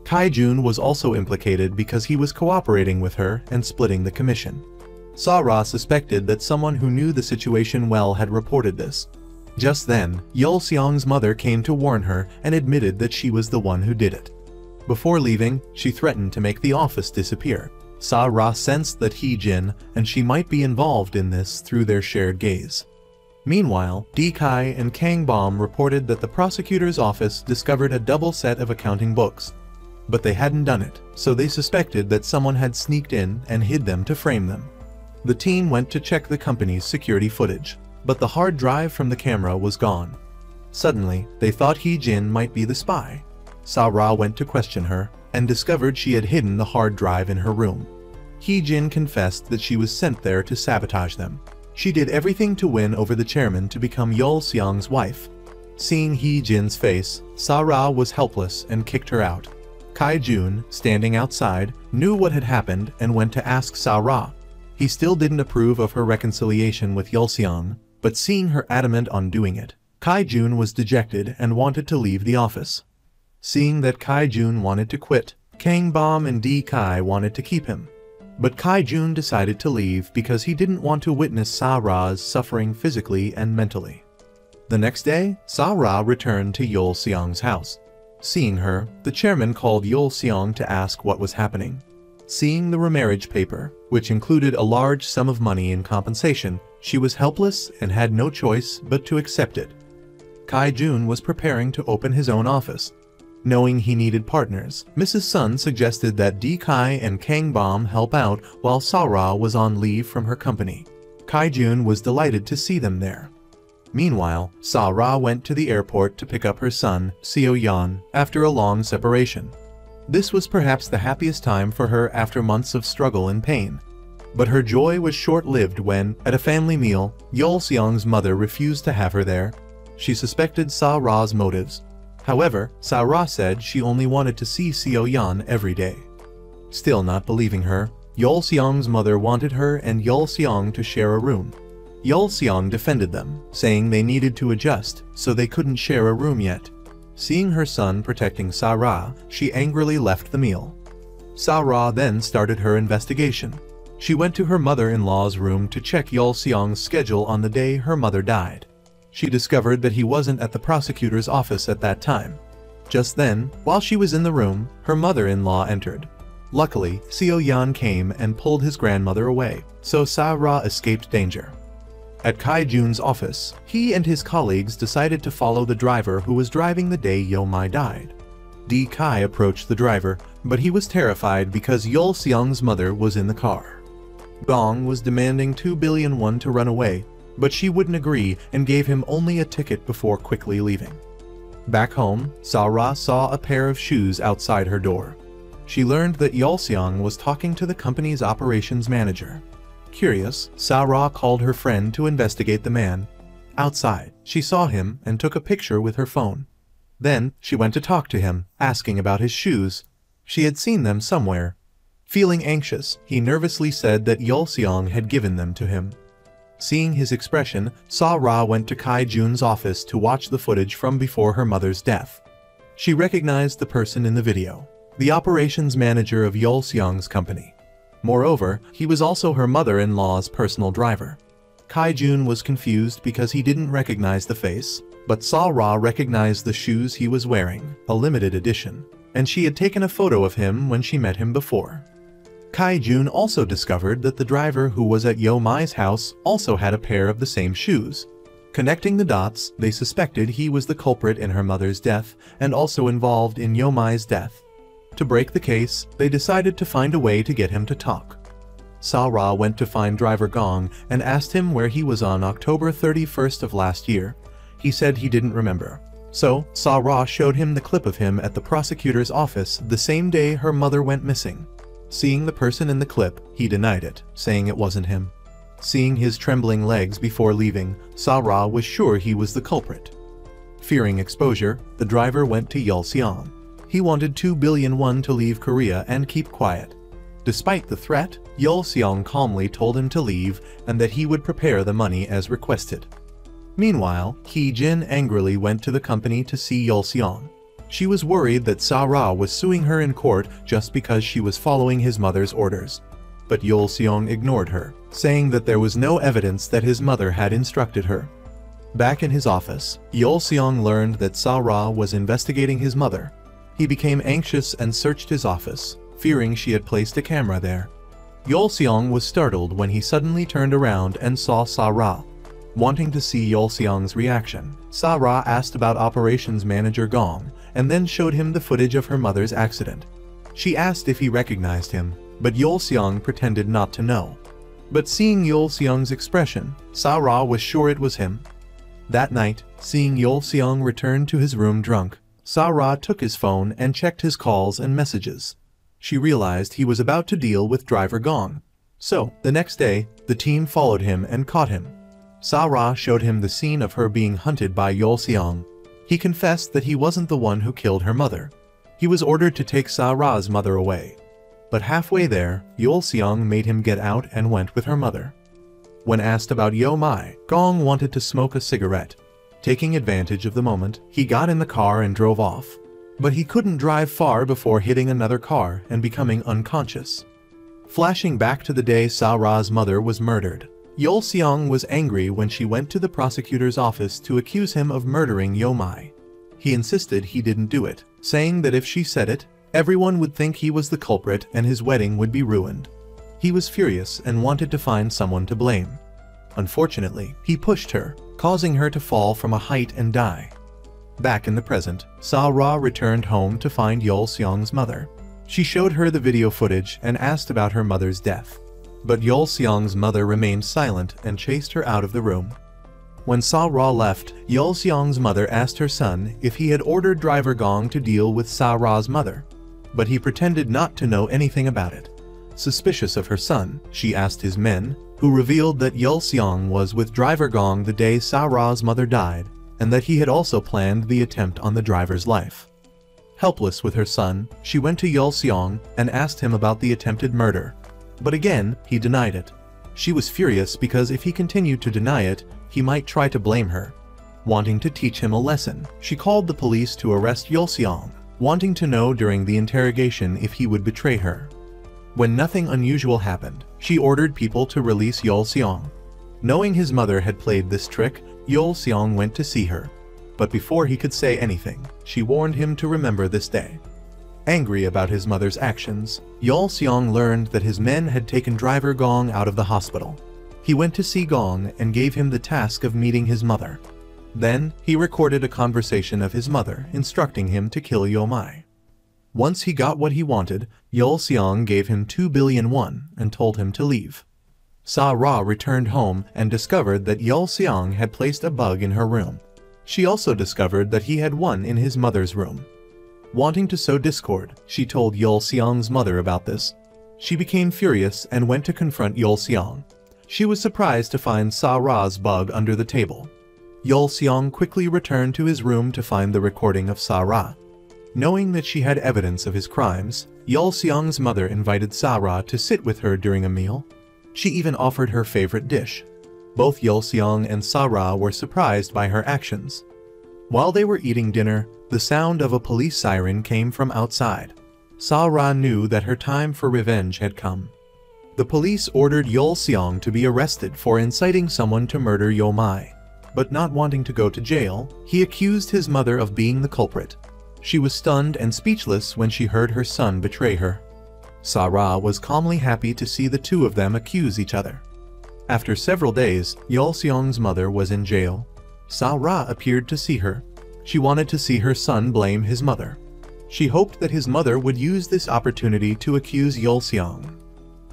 Kai-jun was also implicated because he was cooperating with her and splitting the commission. Sa-ra suspected that someone who knew the situation well had reported this. Just then, Yul-seong's mother came to warn her and admitted that she was the one who did it. Before leaving, she threatened to make the office disappear. Sa-ra sensed that Hee-jin and she might be involved in this through their shared gaze. Meanwhile, D-kai and Kang-bom reported that the prosecutor's office discovered a double set of accounting books. But they hadn't done it, so they suspected that someone had sneaked in and hid them to frame them. The team went to check the company's security footage, but the hard drive from the camera was gone. Suddenly, they thought Hee-jin might be the spy. Sa-ra went to question her, and discovered she had hidden the hard drive in her room. Hee-jin confessed that she was sent there to sabotage them. She did everything to win over the chairman to become Yul-seong's wife. Seeing Hee-jin's face, Sa-ra was helpless and kicked her out. Kai-jun, standing outside, knew what had happened and went to ask Sa-ra. He still didn't approve of her reconciliation with Yul-seong, but seeing her adamant on doing it, Kai-jun was dejected and wanted to leave the office. Seeing that Kai-jun wanted to quit, Kang-bom and D-kai wanted to keep him. But Kai-jun decided to leave because he didn't want to witness Sa-ra's suffering physically and mentally. The next day, Sa-ra returned to Yul-seong's house. Seeing her, the chairman called Yul-seong to ask what was happening. Seeing the remarriage paper, which included a large sum of money in compensation, she was helpless and had no choice but to accept it. Kai-jun was preparing to open his own office. Knowing he needed partners, Mrs. Sun suggested that D-kai and Kang-bom help out while Sa-ra was on leave from her company. Kai-jun was delighted to see them there. Meanwhile, Sa-ra went to the airport to pick up her son, Seo-yeon, after a long separation. This was perhaps the happiest time for her after months of struggle and pain. But her joy was short-lived when, at a family meal, Yul-seong's mother refused to have her there. She suspected Sa-ra's motives. However, Sa-ra said she only wanted to see Seo-yeon every day. Still not believing her, Yul-seong's mother wanted her and Yul-seong to share a room. Yul-seong defended them, saying they needed to adjust, so they couldn't share a room yet. Seeing her son protecting Sa-ra, she angrily left the meal. Sa-ra then started her investigation. She went to her mother-in-law's room to check Yeol-seong's schedule on the day her mother died. She discovered that he wasn't at the prosecutor's office at that time. Just then, while she was in the room, her mother-in-law entered. Luckily, Seo-yeon came and pulled his grandmother away, so Sa-ra escaped danger. At Kai-jun's office, he and his colleagues decided to follow the driver who was driving the day Yeol-mai died. Kai approached the driver, but he was terrified because Yeol-seong's mother was in the car. Gong was demanding 2 billion won to run away, but she wouldn't agree and gave him only a ticket before quickly leaving. Back home, Sa-ra saw a pair of shoes outside her door. She learned that Yeol-seong was talking to the company's operations manager. Curious, Sa-ra called her friend to investigate the man. Outside, she saw him and took a picture with her phone. Then, she went to talk to him, asking about his shoes. She had seen them somewhere. Feeling anxious, he nervously said that Yeol-seong had given them to him. Seeing his expression, Sa-ra went to Kai-jun's office to watch the footage from before her mother's death. She recognized the person in the video, the operations manager of Yeol-seong's company. Moreover, he was also her mother-in-law's personal driver. Kai-jun was confused because he didn't recognize the face, but Sa-ra recognized the shoes he was wearing, a limited edition, and she had taken a photo of him when she met him before. Kai-jun also discovered that the driver who was at Yeol-mai's house also had a pair of the same shoes. Connecting the dots, they suspected he was the culprit in her mother's death and also involved in Yeol-mai's death. To break the case, they decided to find a way to get him to talk. Sa-ra went to find driver Gong and asked him where he was on October 31st of last year. He said he didn't remember. So, Sa-ra showed him the clip of him at the prosecutor's office the same day her mother went missing. Seeing the person in the clip, he denied it, saying it wasn't him. Seeing his trembling legs before leaving, Sa-ra was sure he was the culprit. Fearing exposure, the driver went to Yeol-seong. He wanted 2 billion won to leave Korea and keep quiet. Despite the threat, Yeol-seong calmly told him to leave and that he would prepare the money as requested. Meanwhile, Hee-jin angrily went to the company to see Yeol-seong. She was worried that Sa-ra was suing her in court just because she was following his mother's orders. But Yeol-seong ignored her, saying that there was no evidence that his mother had instructed her. Back in his office, Yeol-seong learned that Sa-ra was investigating his mother. He became anxious and searched his office, fearing she had placed a camera there. Yeol-seong was startled when he suddenly turned around and saw Sa-ra. Wanting to see Yeol-seong's reaction, Sa-ra asked about operations manager Gong, and then showed him the footage of her mother's accident. She asked if he recognized him, but Yeol-seong pretended not to know. But seeing Yeol-seong's expression, Sa-ra was sure it was him. That night, seeing Yeol-seong return to his room drunk, Sa-ra took his phone and checked his calls and messages. She realized he was about to deal with driver Gong. So, the next day, the team followed him and caught him. Sa-ra showed him the scene of her being hunted by Yeol-seong. He confessed that he wasn't the one who killed her mother. He was ordered to take Sa-ra's mother away. But halfway there, Yeol-seong made him get out and went with her mother. When asked about Yeol-mai, Gong wanted to smoke a cigarette. Taking advantage of the moment, he got in the car and drove off. But he couldn't drive far before hitting another car and becoming unconscious. Flashing back to the day Sa-ra's mother was murdered, Yeol-seong was angry when she went to the prosecutor's office to accuse him of murdering Yeol-mai. He insisted he didn't do it, saying that if she said it, everyone would think he was the culprit and his wedding would be ruined. He was furious and wanted to find someone to blame. Unfortunately, he pushed her, causing her to fall from a height and die. Back in the present, Sa-ra returned home to find Yeol-seong's mother. She showed her the video footage and asked about her mother's death. But Yeol-seong's mother remained silent and chased her out of the room. When Sa-ra left, Yeol-seong's mother asked her son if he had ordered driver Gong to deal with Sa-ra's mother. But he pretended not to know anything about it. Suspicious of her son, she asked his men, who revealed that Yeol-seong was with driver Gong the day Sa-ra's mother died, and that he had also planned the attempt on the driver's life. Helpless with her son, she went to Yeol-seong and asked him about the attempted murder. But again, he denied it. She was furious because if he continued to deny it, he might try to blame her. Wanting to teach him a lesson, she called the police to arrest Yulseong, wanting to know during the interrogation if he would betray her. When nothing unusual happened, she ordered people to release Yulseong. Knowing his mother had played this trick, Yulseong went to see her. But before he could say anything, she warned him to remember this day. Angry about his mother's actions, Yulseong learned that his men had taken driver Gong out of the hospital. He went to see Gong and gave him the task of meeting his mother. Then, he recorded a conversation of his mother instructing him to kill Yomai. Once he got what he wanted, Yulseong gave him 2 billion won and told him to leave. Sa-ra returned home and discovered that Yulseong had placed a bug in her room. She also discovered that he had one in his mother's room. Wanting to sow discord, she told Yulseong's mother about this. She became furious and went to confront Yulseong. She was surprised to find Sa-ra's bug under the table. Yulseong quickly returned to his room to find the recording of Sa-ra. Knowing that she had evidence of his crimes, Yulseong's mother invited Sa-ra to sit with her during a meal. She even offered her favorite dish. Both Yulseong and Sa-ra were surprised by her actions. While they were eating dinner, the sound of a police siren came from outside. Sa-ra knew that her time for revenge had come. The police ordered Yulseong to be arrested for inciting someone to murder Yomai. But not wanting to go to jail, he accused his mother of being the culprit. She was stunned and speechless when she heard her son betray her. Sa-ra was calmly happy to see the two of them accuse each other. After several days, Yulseong's mother was in jail. Sa-ra appeared to see her. She wanted to see her son blame his mother. She hoped that his mother would use this opportunity to accuse Yulseong.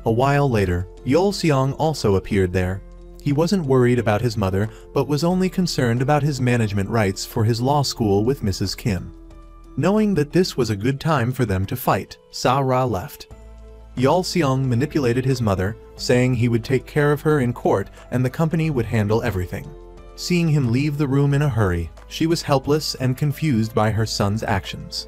A while later, Yulseong also appeared there. He wasn't worried about his mother, but was only concerned about his management rights for his law school with Mrs. Kim. Knowing that this was a good time for them to fight, Sa-ra left. Yulseong manipulated his mother, saying he would take care of her in court and the company would handle everything. Seeing him leave the room in a hurry, she was helpless and confused by her son's actions.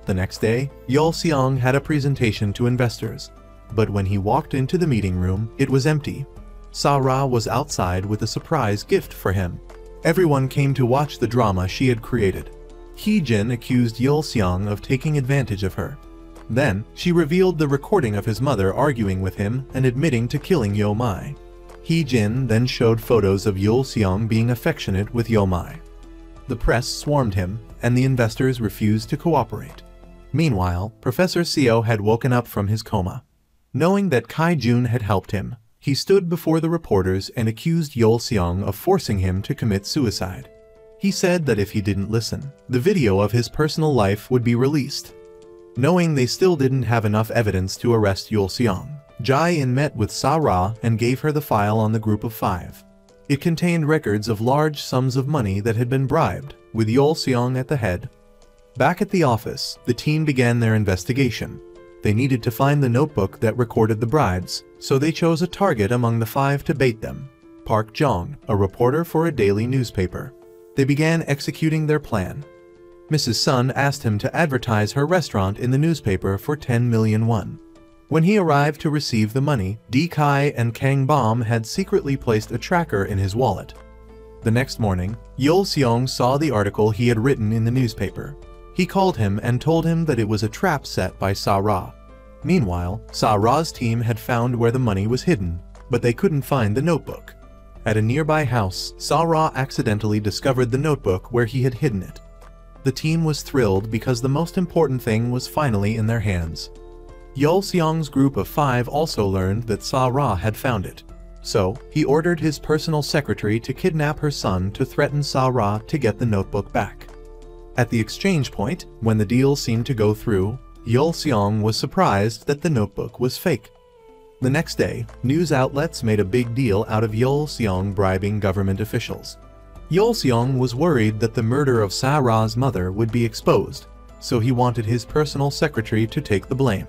The next day, Yulseong had a presentation to investors. But when he walked into the meeting room, it was empty. Sa-ra was outside with a surprise gift for him. Everyone came to watch the drama she had created. Hee-jin accused Yulseong of taking advantage of her. Then, she revealed the recording of his mother arguing with him and admitting to killing Yomai. Hee-jin then showed photos of Yulseong being affectionate with Yomai. The press swarmed him, and the investors refused to cooperate. Meanwhile, Professor Seo had woken up from his coma. Knowing that Kai-jun had helped him, he stood before the reporters and accused Yulseong of forcing him to commit suicide. He said that if he didn't listen, the video of his personal life would be released. Knowing they still didn't have enough evidence to arrest Yulseong, Jae-in met with Sa-ra and gave her the file on the group of 5. It contained records of large sums of money that had been bribed, with Yulseong at the head. Back at the office, the team began their investigation. They needed to find the notebook that recorded the bribes, so they chose a target among the 5 to bait them. Park Jong, a reporter for a daily newspaper. They began executing their plan. Mrs. Sun asked him to advertise her restaurant in the newspaper for 10 million won. When he arrived to receive the money, D-Kai and Kang Bom had secretly placed a tracker in his wallet. The next morning, Yulseong saw the article he had written in the newspaper. He called him and told him that it was a trap set by Sa-ra. Meanwhile, Sa-ra's team had found where the money was hidden, but they couldn't find the notebook. At a nearby house, Sa-ra accidentally discovered the notebook where he had hidden it. The team was thrilled because the most important thing was finally in their hands. Yulseong's group of 5 also learned that Sa-ra had found it. So, he ordered his personal secretary to kidnap her son to threaten Sa-ra to get the notebook back. At the exchange point, when the deal seemed to go through, Yulseong was surprised that the notebook was fake. The next day, news outlets made a big deal out of Yulseong bribing government officials. Yulseong was worried that the murder of Sa-ra's mother would be exposed, so he wanted his personal secretary to take the blame.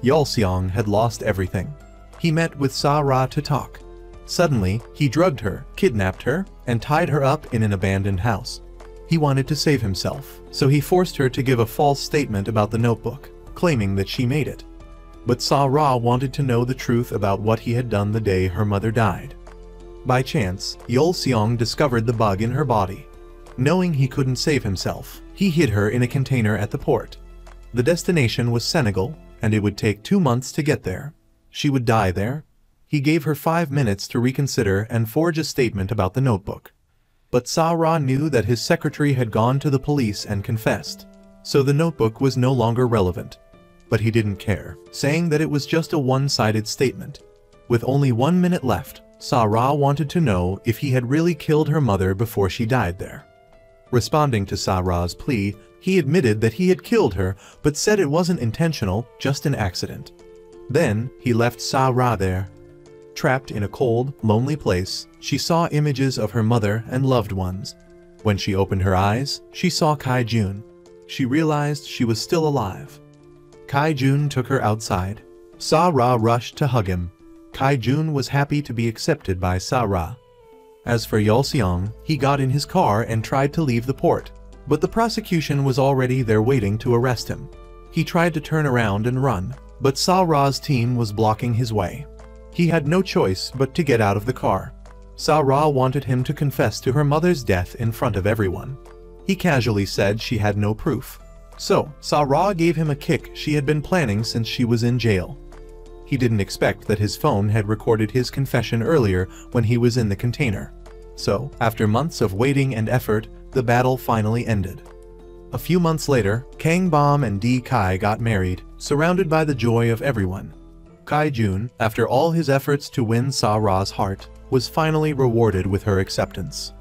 Yulseong had lost everything. He met with Sa-ra to talk. Suddenly, he drugged her, kidnapped her, and tied her up in an abandoned house. He wanted to save himself, so he forced her to give a false statement about the notebook, claiming that she made it. But Sa-ra wanted to know the truth about what he had done the day her mother died. By chance, Yulseong discovered the bug in her body. Knowing he couldn't save himself, he hid her in a container at the port. The destination was Senegal, and it would take 2 months to get there. She would die there. He gave her 5 minutes to reconsider and forge a statement about the notebook. But Sa-Ra knew that his secretary had gone to the police and confessed, so the notebook was no longer relevant. But he didn't care, saying that it was just a one-sided statement. With only 1 minute left, Sa-Ra wanted to know if he had really killed her mother before she died there. Responding to Sa-Ra's plea, he admitted that he had killed her, but said it wasn't intentional, just an accident. Then, he left Sa-Ra there. Trapped in a cold, lonely place, she saw images of her mother and loved ones. When she opened her eyes, she saw Kai-Jun. She realized she was still alive. Kai-Jun took her outside. Sa-Ra rushed to hug him. Kai-Jun was happy to be accepted by Sa-Ra. As for Yeol-seong, he got in his car and tried to leave the port, but the prosecution was already there waiting to arrest him. He tried to turn around and run, but Sa-Ra's team was blocking his way. He had no choice but to get out of the car. Sa-Ra wanted him to confess to her mother's death in front of everyone. He casually said she had no proof. So, Sa-Ra gave him a kick she had been planning since she was in jail. He didn't expect that his phone had recorded his confession earlier when he was in the container. So, after months of waiting and effort, the battle finally ended. A few months later, Kang Bom and D Kai got married, surrounded by the joy of everyone. Kai-Jun, after all his efforts to win Sa-Ra's heart, was finally rewarded with her acceptance.